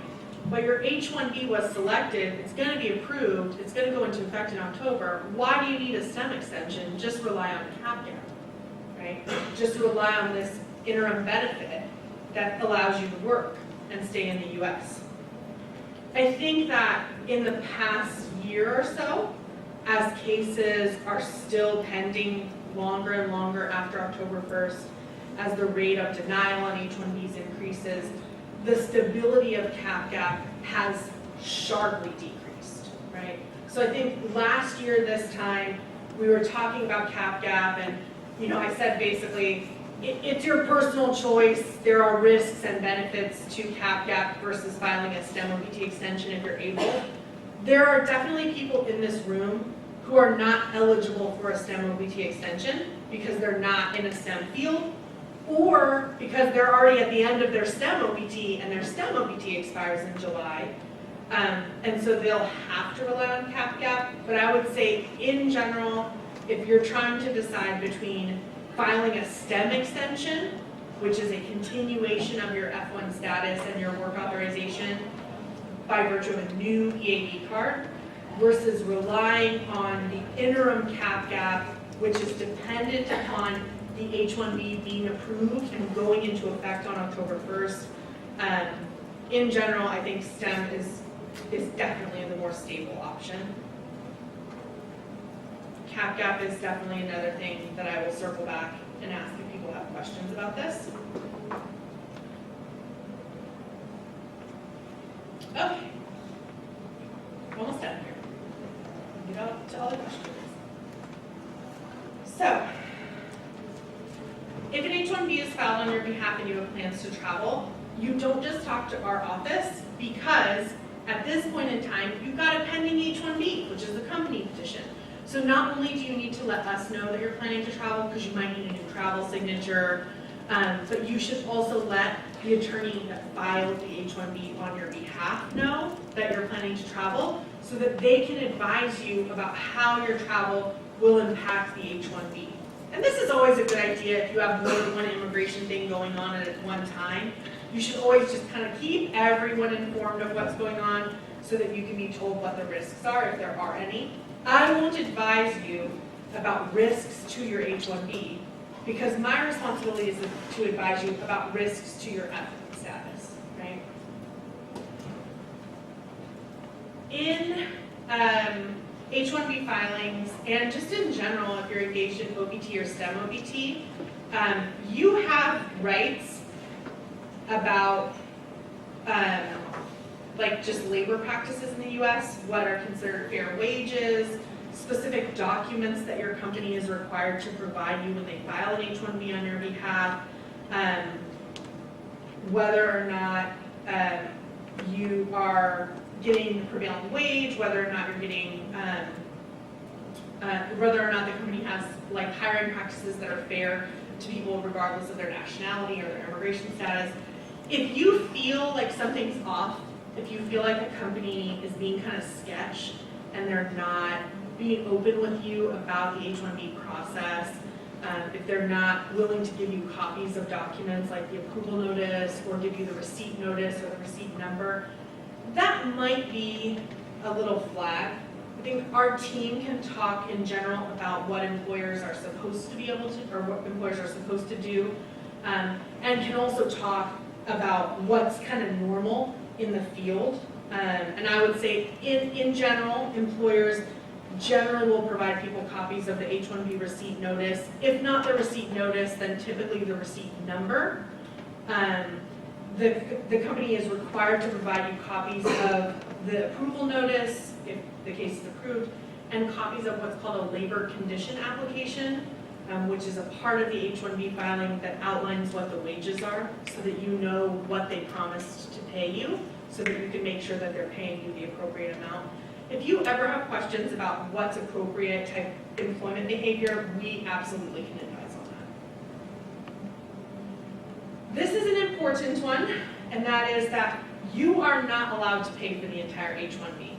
but your H-1B was selected, it's going to be approved, it's going to go into effect in October. Why do you need a STEM extension? Just rely on CAP-GAP, right? Just rely on this interim benefit that allows you to work and stay in the US. I think that in the past year or so, as cases are still pending longer and longer after October 1st, as the rate of denial on H-1Bs increases, the stability of CAP-GAP has sharply decreased, right? So I think last year this time, we were talking about CAP-GAP, and I said basically, it's your personal choice. There are risks and benefits to CAP-GAP versus filing a STEM OPT extension if you're able. There are definitely people in this room who are not eligible for a STEM OPT extension because they're not in a STEM field, or because they're already at the end of their STEM OPT and their STEM OPT expires in July. And so they'll have to rely on CAP-GAP. But I would say in general, if you're trying to decide between filing a STEM extension, which is a continuation of your F-1 status and your work authorization by virtue of a new EAD card, versus relying on the interim CAP-GAP, which is dependent upon the H-1B being approved and going into effect on October 1st. In general, I think STEM is definitely the more stable option. CAP-GAP is definitely another thing that I will circle back and ask if people have questions about this. Okay, almost done here. Get out to all the questions. So, if an H-1B is filed on your behalf and you have plans to travel, you don't just talk to our office, because at this point in time, you've got a pending H-1B, which is the company petition. So not only do you need to let us know that you're planning to travel, because you might need a new travel signature, but you should also let the attorney that filed the H-1B on your behalf know that you're planning to travel, so that they can advise you about how your travel will impact the H-1B. And this is always a good idea if you have more than one immigration thing going on at one time. You should always just kind of keep everyone informed of what's going on so that you can be told what the risks are, if there are any. I won't advise you about risks to your H-1B, because my responsibility is to advise you about risks to your F-1 status, right? In H-1B filings, and just in general, if you're engaged in OPT or STEM OPT, you have rights about like just labor practices in the US, what are considered fair wages, specific documents that your company is required to provide you when they file an H-1B on your behalf, whether or not you are getting the prevailing wage, whether or not you're getting, whether or not the company has like hiring practices that are fair to people regardless of their nationality or their immigration status. If you feel like something's off if you feel like a company is being kind of sketch and they're not being open with you about the H-1B process, if they're not willing to give you copies of documents like the approval notice or give you the receipt notice or the receipt number, that might be a little flag. I think our team can talk in general about what employers are supposed to be able to, or what employers are supposed to do, and can also talk about what's kind of normal in the field. And I would say in general, employers generally will provide people copies of the H-1B receipt notice. If not the receipt notice, then typically the receipt number. The company is required to provide you copies of the approval notice, if the case is approved, and copies of what's called a labor condition application, which is a part of the H-1B filing that outlines what the wages are, so that you know what they promised to pay you, so that you can make sure that they're paying you the appropriate amount. If you ever have questions about what's appropriate type employment behavior, we absolutely can advise on that. This is an important one, and that is that you are not allowed to pay for the entire H-1B.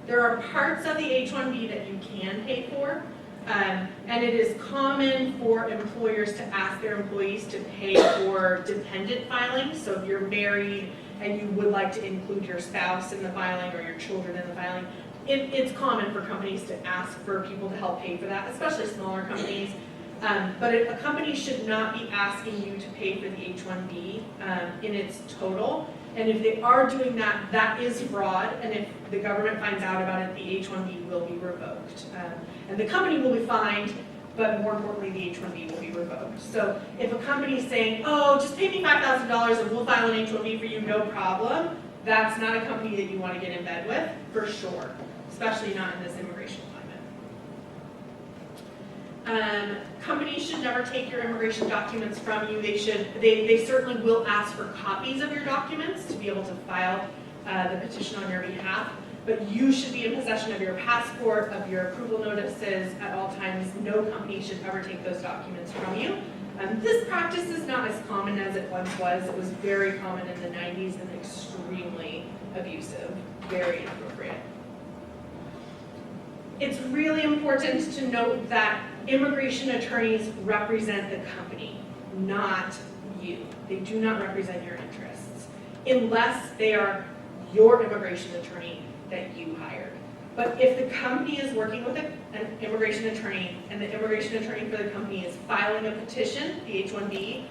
There are parts of the H-1B that you can pay for, and it is common for employers to ask their employees to pay for dependent filings. So if you're married and you would like to include your spouse in the filing or your children in the filing, it's common for companies to ask for people to help pay for that, especially smaller companies. But a company should not be asking you to pay for the H-1B in its total. And if they are doing that, that is fraud. And if the government finds out about it, the H-1B will be revoked. And the company will be fined, but more importantly, the H-1B will be revoked. So if a company is saying, oh, just pay me $5,000 and we'll file an H-1B for you, no problem, that's not a company that you want to get in bed with, for sure, especially not in this immigration climate. Companies should never take your immigration documents from you. They certainly will ask for copies of your documents to be able to file the petition on your behalf. But you should be in possession of your passport, of your approval notices at all times. No company should ever take those documents from you. This practice is not as common as it once was. It was very common in the 90s and extremely abusive, very inappropriate. It's really important to note that immigration attorneys represent the company, not you. They do not represent your interests, unless they are your immigration attorney that you hired. But if the company is working with an immigration attorney and the immigration attorney for the company is filing a petition, the H-1B,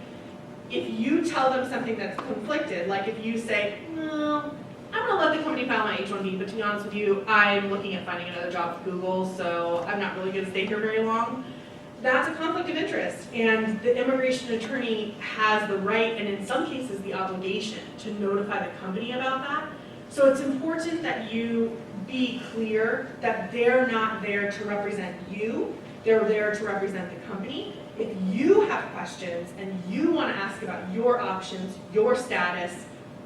if you tell them something that's conflicted, like if you say, no, I'm going to let the company file my H-1B, but to be honest with you, I'm looking at finding another job with Google, so I'm not really going to stay here very long, that's a conflict of interest. And the immigration attorney has the right, and in some cases the obligation, to notify the company about that. So it's important that you be clear that they're not there to represent you, they're there to represent the company. If you have questions and you want to ask about your options, your status,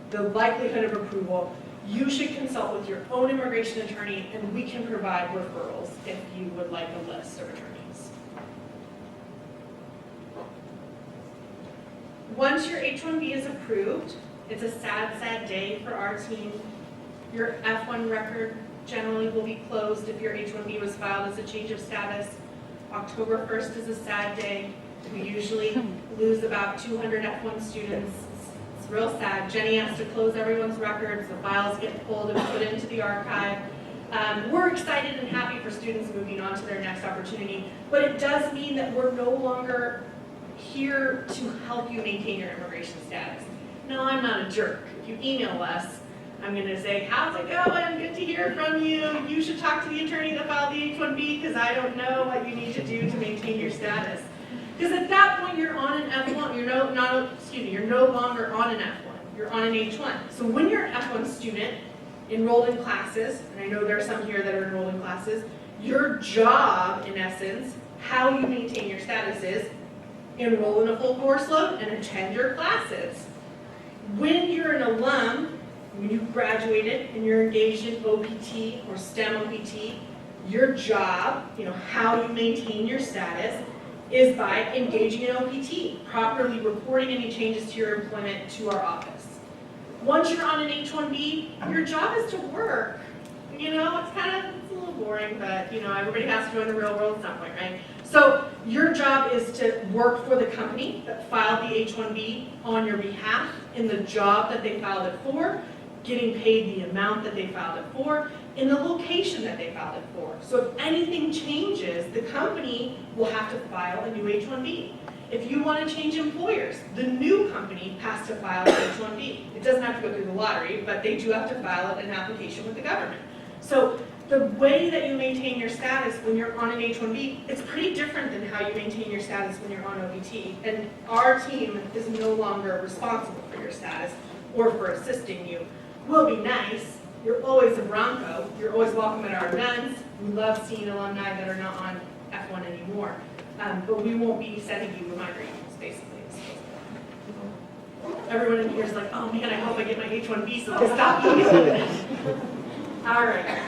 the likelihood of approval, you should consult with your own immigration attorney, and we can provide referrals if you would like a list of attorneys. Once your H-1B is approved, it's a sad, sad day for our team. Your F-1 record generally will be closed if your H-1B was filed as a change of status. October 1st is a sad day. We usually lose about 200 F-1 students. It's real sad. Jenny has to close everyone's records. The files get pulled and put into the archive. We're excited and happy for students moving on to their next opportunity, but it does mean that we're no longer here to help you maintain your immigration status. No, I'm not a jerk. If you email us, I'm going to say, how's it going? Good to hear from you. You should talk to the attorney that filed the H-1B because I don't know what you need to do to maintain your status. Because at that point, you're on an F-1. You're no longer on an F-1. You're on an H-1. So when you're an F-1 student enrolled in classes, and I know there are some here that are enrolled in classes, your job, in essence, how you maintain your status is enroll in a full course load and attend your classes. When you're an alum, when you graduated and you're engaged in OPT or STEM OPT, your job, how you maintain your status, is by engaging in OPT, properly reporting any changes to your employment to our office. Once once you're on an H-1B, your job is to work. You know, it's a little boring, but you know, everybody has to go in the real world at some point, right? So your job is to work for the company that filed the H-1B on your behalf in the job that they filed it for, getting paid the amount that they filed it for, in the location that they filed it for. So if anything changes, the company will have to file a new H-1B. If you want to change employers, the new company has to file an H-1B. It doesn't have to go through the lottery, but they do have to file an application with the government. So the way that you maintain your status when you're on an H-1B, it's pretty different than how you maintain your status when you're on OPT. And our team is no longer responsible for your status or for assisting you. We'll be nice. You're always a Bronco. You're always welcome at our events. We love seeing alumni that are not on F-1 anymore. But we won't be sending you reminder emails, basically. Everyone in here is like, oh man, I hope I get my H-1B so I can stop emailing. All right.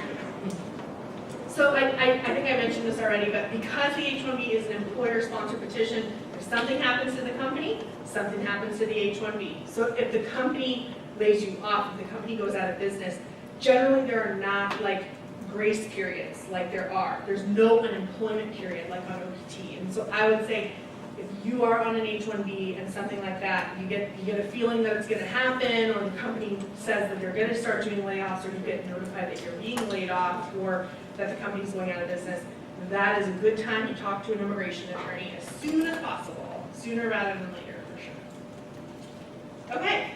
So I think I mentioned this already, but because the H-1B is an employer-sponsored petition, if something happens to the company, something happens to the H-1B. So if the company lays you off, if the company goes out of business, generally there are not like grace periods like there are. There's no unemployment period like on OPT. And so I would say if you are on an H-1B and something like that, you get a feeling that it's going to happen, or the company says that they're going to start doing layoffs, or you get notified that you're being laid off, or that the company's going out of business, that is a good time to talk to an immigration attorney as soon as possible, sooner rather than later, for sure. Okay.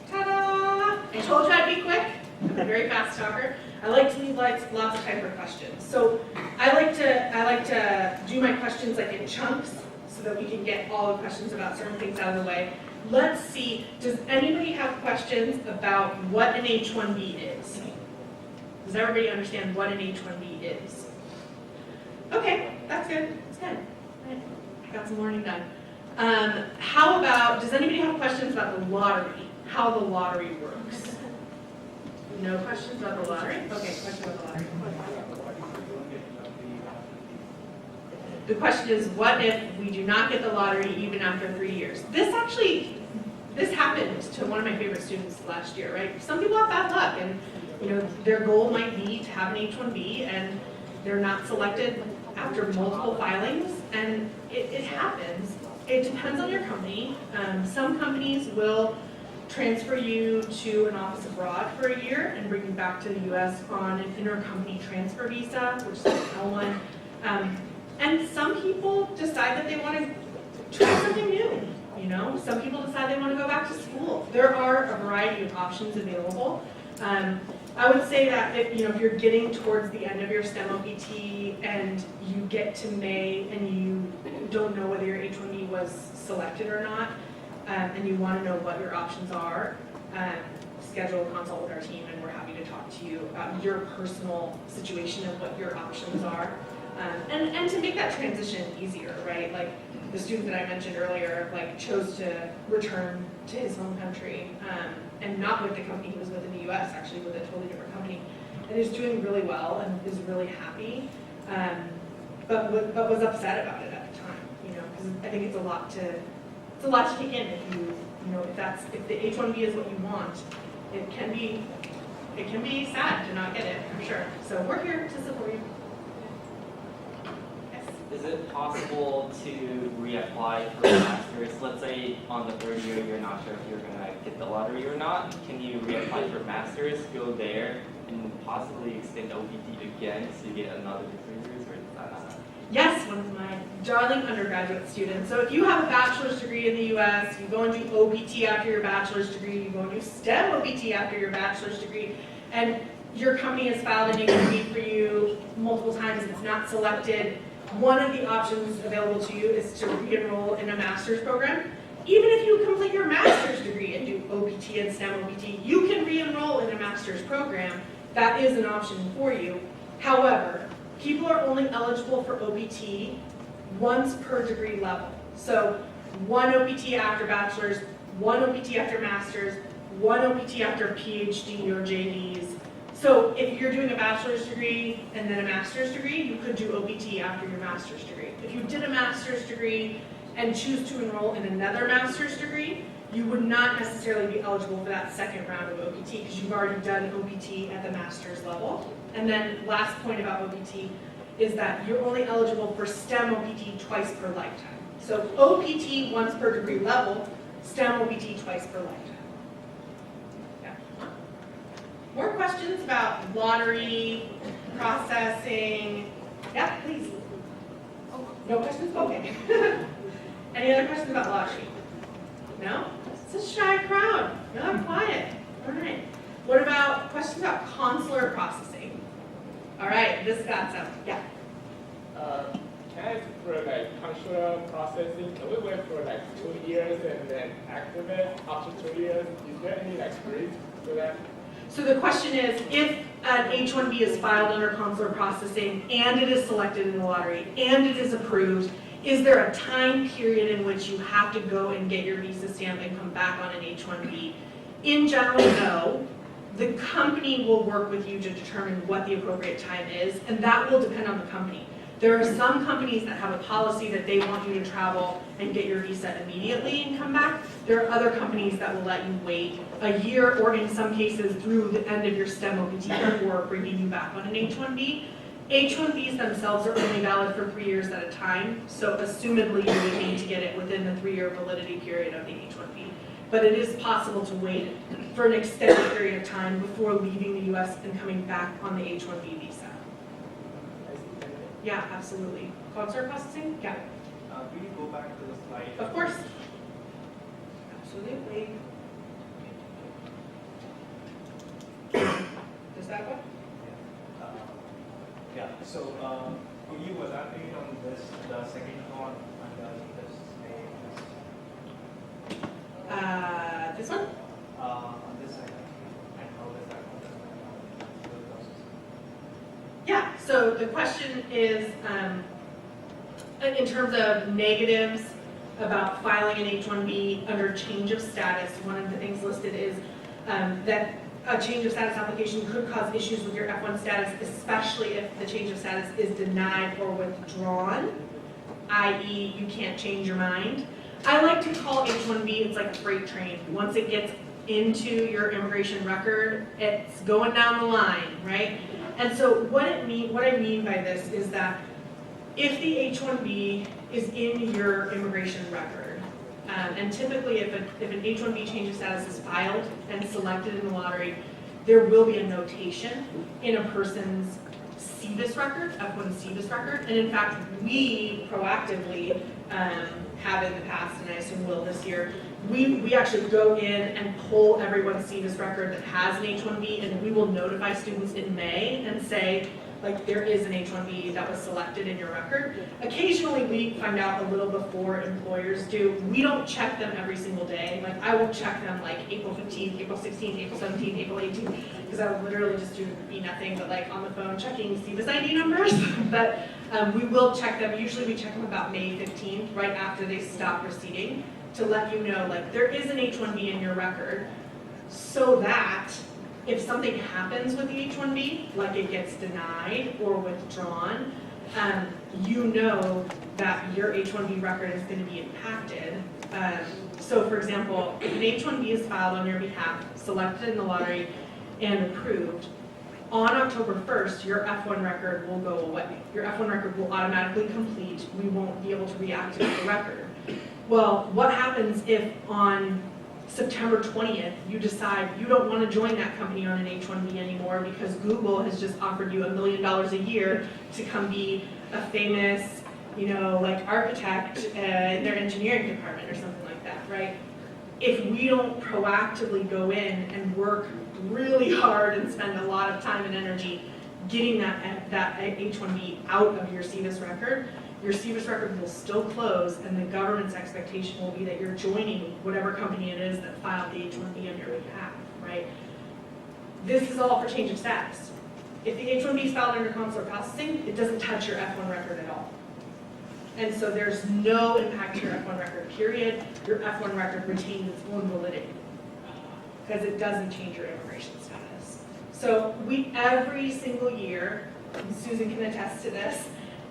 Ta-da! I told you I'd be quick. I'm a very fast talker. I like to leave lots of typer questions. So I like to do my questions like in chunks so that we can get all the questions about certain things out of the way. Let's see, does anybody have questions about what an H-1B is? Does everybody understand what an H-1B is? Okay, that's good. That's good. Right. I got some learning done. How about, does anybody have questions about the lottery? How the lottery works? No questions about the lottery? Okay, question about the lottery. The question is, what if we do not get the lottery even after 3 years? This happened to one of my favorite students last year, right? Some people have bad luck, and you know, their goal might be to have an H-1B, and they're not selected after multiple filings, and it happens. It depends on your company. Some companies will transfer you to an office abroad for a year and bring you back to the U.S. on an intercompany transfer visa, which is an L1. And some people decide that they want to try something new. You know, some people decide they want to go back to school. There are a variety of options available. I would say that if you're getting towards the end of your STEM OPT and you get to May and you don't know whether your H-1B was selected or not, and you want to know what your options are, schedule a consult with our team, and we're happy to talk to you about your personal situation and what your options are. And to make that transition easier, right? Like the student that I mentioned earlier, like chose to return to his home country, and not with the company he was with in the U.S., actually with a totally different company, and is doing really well and is really happy, but was upset about it at the time, because I think it's a lot to take in if the H-1B is what you want. It can be sad to not get it, for sure. So we're here to support you. Is it possible to reapply for a master's? Let's say on the third year you're not sure if you're going to get the lottery or not. Can you reapply for master's, go there, and possibly extend OPT again so you get another 3 years? Or is that not? Yes, one of my darling undergraduate students. So if you have a bachelor's degree in the U.S., you go and do OPT after your bachelor's degree, you go and do STEM OPT after your bachelor's degree, and your company has filed an H-1B for you multiple times, it's not selected, one of the options available to you is to re-enroll in a master's program. Even if you complete your master's degree and do OPT and STEM OPT, you can re-enroll in a master's program. That is an option for you. However, people are only eligible for OPT once per degree level. So one OPT after bachelor's, one OPT after master's, one OPT after PhD or JDs. So if you're doing a bachelor's degree and then a master's degree, you could do OPT after your master's degree. If you did a master's degree and choose to enroll in another master's degree, you would not necessarily be eligible for that second round of OPT because you've already done OPT at the master's level. And then last point about OPT is that you're only eligible for STEM OPT twice per lifetime. So OPT once per degree level, STEM OPT twice per lifetime. Yeah. More questions about lottery, processing? Yeah, please. No questions? Okay. Any other questions about lottery? No? It's a shy crowd. No, I'm quiet. All right. What about questions about consular processing? All right, this got some. Yeah. Can I ask for like consular processing? Can we wait for like 2 years and then activate after 2 years? Is there any like freeze for that? So the question is, if an H-1B is filed under consular processing and it is selected in the lottery and it is approved, is there a time period in which you have to go and get your visa stamp and come back on an H-1B? In general, no. The company will work with you to determine what the appropriate time is, and that will depend on the company. There are some companies that have a policy that they want you to travel and get your visa immediately and come back. There are other companies that will let you wait a year or in some cases through the end of your STEM OPT before bringing you back on an H-1B. H-1Bs themselves are only valid for 3 years at a time, so assumedly you would need to get it within the 3-year validity period of the H-1B. But it is possible to wait for an extended period of time before leaving the US and coming back on the H-1B visa. Yeah, absolutely. Consular processing? Yeah. Will you go back to the slide? Of course. Absolutely. Does that work? Yeah. So, could you elaborate on this, the second one, and this This one? on this side, and how does that process? Yeah, so the question is, in terms of negatives about filing an H-1B under change of status, one of the things listed is that a change of status application could cause issues with your F-1 status, especially if the change of status is denied or withdrawn, i.e. you can't change your mind. I like to call H-1B, it's like a freight train. Once it gets into your immigration record, it's going down the line, right? And so what I mean by this is that if the H-1B is in your immigration record, and typically if an H-1B change of status is filed and selected in the lottery, there will be a notation in a person's CVIS record, F-1 CVIS record, and in fact, we proactively have in the past, and I assume will this year, we actually go in and pull everyone's CVIS record that has an H-1B, and we will notify students in May and say, like, there is an H-1B that was selected in your record. Occasionally, we find out a little before employers do. We don't check them every single day. Like, I will check them like April 15th, April 16th, April 17th, April 18th, because I would literally just be nothing but like on the phone checking CVIS ID numbers. But we will check them. Usually we check them about May 15th, right after they stop proceeding, to let you know, like, there is an H-1B in your record, so that if something happens with the H-1B, like it gets denied or withdrawn, you know that your H-1B record is going to be impacted. So for example, if an H-1B is filed on your behalf, selected in the lottery, and approved, on October 1st, your F-1 record will go away. Your F-1 record will automatically complete. We won't be able to reactivate the record. Well, what happens if on September 20th, you decide you don't want to join that company on an H-1B anymore because Google has just offered you $1 million a year to come be a famous, like architect in their engineering department or something like that, right? If we don't proactively go in and work really hard and spend a lot of time and energy getting that H-1B out of your CVIS record, your CVIS record will still close, and the government's expectation will be that you're joining whatever company it is that filed the H-1B on your behalf, right? This is all for change of status. If the H-1B is filed under consular processing, it doesn't touch your F-1 record at all. And so there's no impact to your F-1 record, period. Your F-1 record retains its own validity because it doesn't change your immigration status. So every single year, and Susan can attest to this,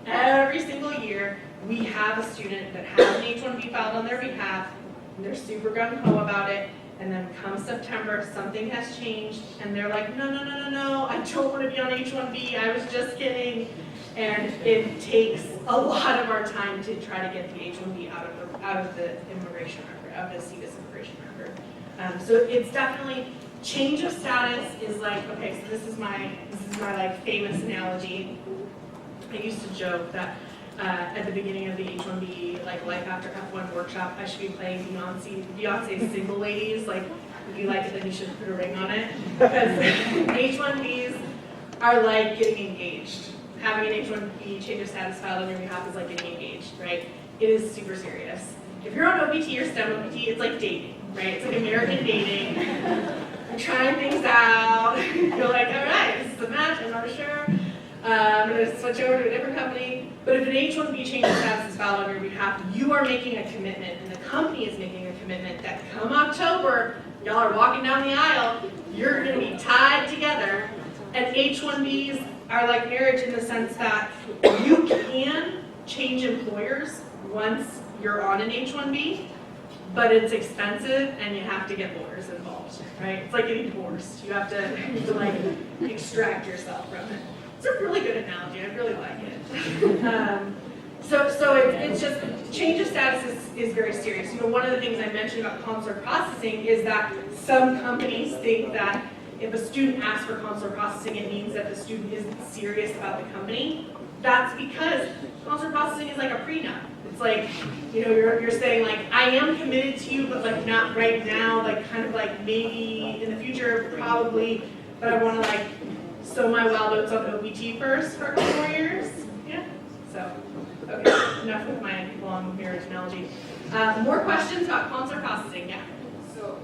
every single year, we have a student that has an H-1B filed on their behalf, and they're super gung-ho about it, and then come September, something has changed, and they're like, no, I don't want to be on H-1B, I was just kidding. And it takes a lot of our time to try to get the H-1B out of the immigration record, out of the CVIS immigration record. So it's definitely, change of status is like, okay, so this is my like famous analogy. I used to joke that at the beginning of the H-1B, like Life After F-1 workshop, I should be playing Beyonce's Single Ladies, like, if you like it, then you should put a ring on it. Because H-1Bs are like getting engaged. Having an H-1B change of status filed on your behalf is like getting engaged, right? It is super serious. If you're on OPT or STEM OPT, it's like dating, right? It's like American dating. You're trying things out. You're like, all right, this is a match, I'm not sure. I'm going to switch over to a different company. But if an H-1B change of status is filed on your behalf, you are making a commitment, and the company is making a commitment that come October, y'all are walking down the aisle, you're going to be tied together. And H-1Bs are like marriage in the sense that you can change employers once you're on an H-1B, but it's expensive and you have to get lawyers involved, right? It's like getting divorced. You have to like extract yourself from it. It's a really good analogy. I really like it. So it's just, change of status is very serious. You know, one of the things I mentioned about consular processing is that some companies think that if a student asks for consular processing, it means that the student isn't serious about the company. That's because consular processing is like a prenup. It's like, you know, you're saying like, I am committed to you, but like not right now, like kind of like maybe in the future, probably, but I want to like sow my wild oats on OPT first for a couple more years. Yeah. So, okay, enough with my long marriage analogy. More questions about consular processing? Yeah. So,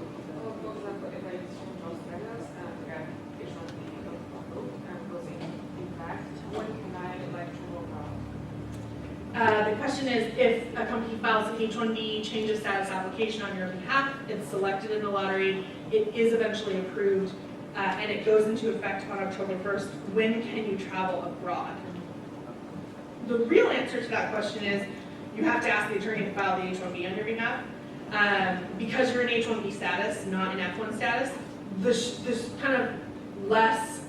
for example, if I change my status and get H-1B approved and goes in fact, when can I like travel abroad? The question is, if a company files an H-1B change of status application on your behalf, it's selected in the lottery, it is eventually approved, and it goes into effect on October 1st, when can you travel abroad? The real answer to that question is, you have to ask the attorney to file the H-1B on your behalf. Because you're in H-1B status, not in F-1 status, this kind of less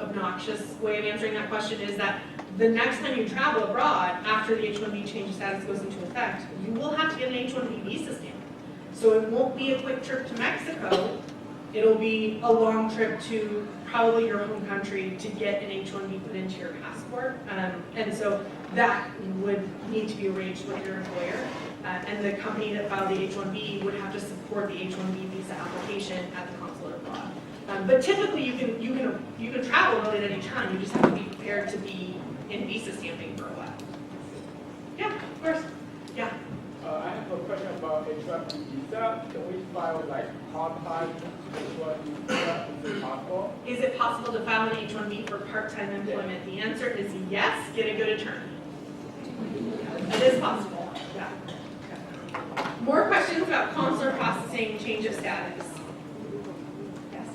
obnoxious way of answering that question is that the next time you travel abroad, after the H-1B change of status goes into effect, you will have to get an H-1B visa stamp. So it won't be a quick trip to Mexico, it'll be a long trip to probably your home country to get an H-1B put into your passport. And so that would need to be arranged with your employer. And the company that filed the H-1B would have to support the H-1B visa application at the consulate abroad. But typically you can travel really at any time, you just have to be prepared to be in visa stamping for a while. Yeah, of course. Yeah. I have a question about H-1B visa. Can we file like part-time H-1B visa? Is it possible? Is it possible to file an H-1B for part-time employment? The answer is yes. Get a good attorney. It is possible. Yeah. More questions about consular processing change of status? Yes.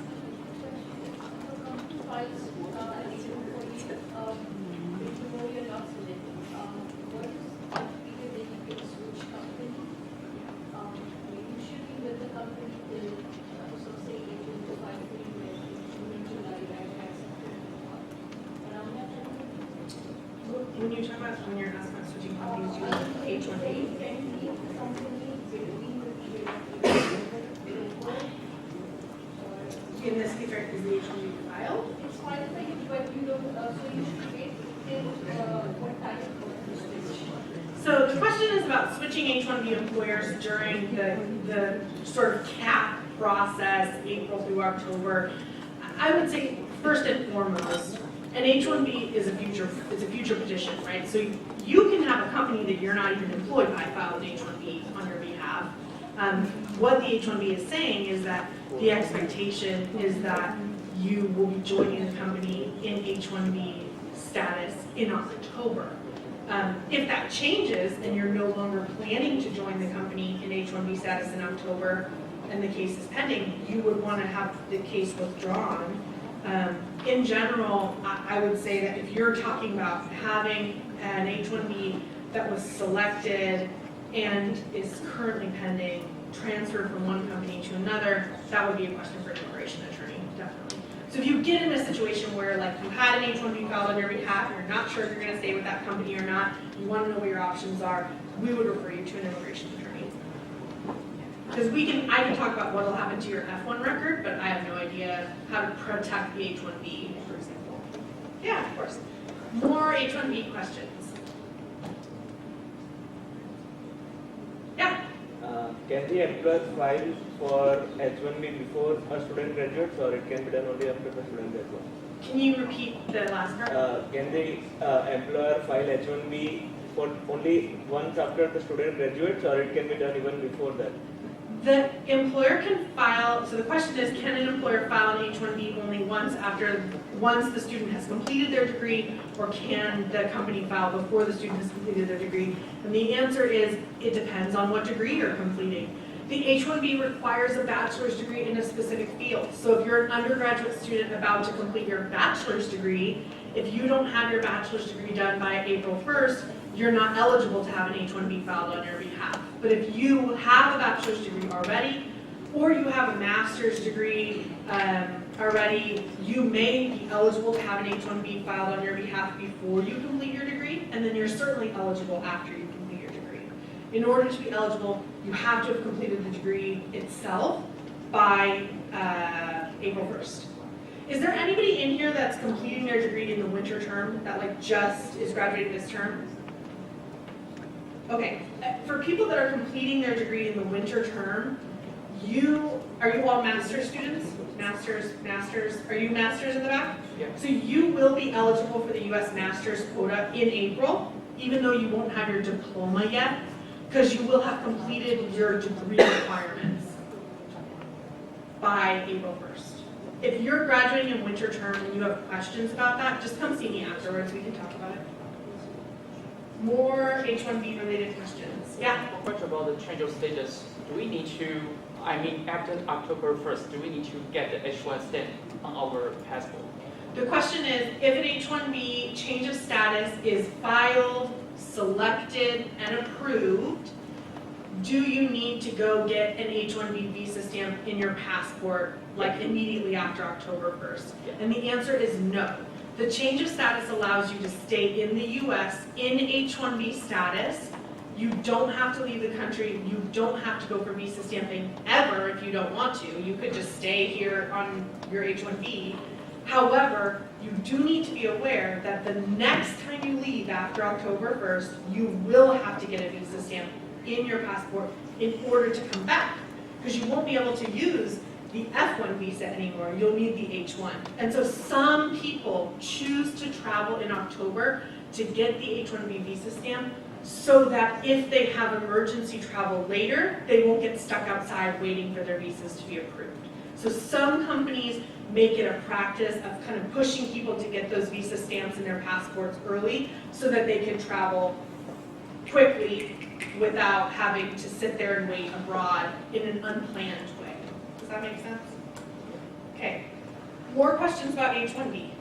When you talk about when you're asking about switching companies, you mean H-1B? In this case, right, is the H-1B filed? It's qualified, but you don't, so you should wait till what time? So the question is about switching H-1B employers during the sort of cap process, April through October. I would say first and foremost, an H-1B is a future petition, right? So you can have a company that you're not even employed by file an H-1B on your behalf. What the H-1B is saying is that the expectation is that you will be joining the company in H-1B status in October. If that changes and you're no longer planning to join the company in H-1B status in October and the case is pending, you would want to have the case withdrawn. In general, I would say that if you're talking about having an H-1B that was selected and is currently pending, transfer from one company to another, that would be a question for an immigration attorney, definitely. So if you get in a situation where like you had an H-1B filed on your behalf, you're not sure if you're gonna stay with that company or not, you wanna know what your options are, we would refer you to an immigration attorney. Because I can talk about what will happen to your F-1 record, but I have no idea how to protect the H-1B, for example. Yeah, of course. More H-1B questions. Yeah? Can the employer file for H-1B before a student graduates, or it can be done only after the student graduates? Can you repeat the last part? Can the employer file H-1B for only once after the student graduates, or it can be done even before that? The employer can file, so the question is, can an employer file an H-1B only once the student has completed their degree, or can the company file before the student has completed their degree? And the answer is, it depends on what degree you're completing. The H-1B requires a bachelor's degree in a specific field. So if you're an undergraduate student about to complete your bachelor's degree, if you don't have your bachelor's degree done by April 1st, you're not eligible to have an H-1B filed on your behalf. But if you have a bachelor's degree already, or you have a master's degree already, you may be eligible to have an H-1B filed on your behalf before you complete your degree, and then you're certainly eligible after you complete your degree. In order to be eligible, you have to have completed the degree itself by April 1st. Is there anybody in here that's completing their degree in the winter term, that like just is graduating this term? Okay, for people that are completing their degree in the winter term, are you all master's students? Masters, are you masters in the back? Yeah. So you will be eligible for the US master's quota in April, even though you won't have your diploma yet, because you will have completed your degree requirements by April 1st. If you're graduating in winter term and you have questions about that, just come see me afterwards, we can talk about it. More H-1B related questions. Yeah? A question about the change of status. Do we need to, after October 1st, do we need to get the H-1 stamp on our passport? The question is, if an H-1B change of status is filed, selected, and approved, do you need to go get an H-1B visa stamp in your passport like immediately after October 1st? And the answer is no. The change of status allows you to stay in the US in H-1B status. You don't have to leave the country. You don't have to go for visa stamping ever if you don't want to. You could just stay here on your H-1B. However, you do need to be aware that the next time you leave after October 1st, you will have to get a visa stamp in your passport in order to come back, because you won't be able to use the F-1 visa anymore. You'll need the H-1. And so some people choose to travel in October to get the H-1B visa stamp so that if they have emergency travel later, they won't get stuck outside waiting for their visas to be approved. So some companies make it a practice of kind of pushing people to get those visa stamps in their passports early so that they can travel quickly without having to sit there and wait abroad in an unplanned way. Does that make sense? Okay. More questions about H-1B?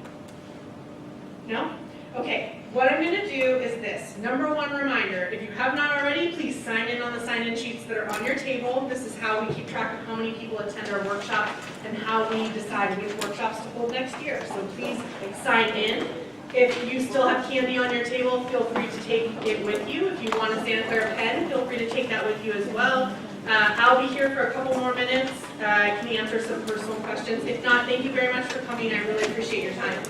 No? Okay. What I'm going to do is this. Number one reminder, if you have not already, please sign in on the sign-in sheets that are on your table. This is how we keep track of how many people attend our workshop and how we decide which workshops to hold next year. So please sign in. If you still have candy on your table, feel free to take it with you. If you want a Santa Clara pen, feel free to take that with you as well. I'll be here for a couple more minutes. I can answer some personal questions. If not, thank you very much for coming. I really appreciate your time.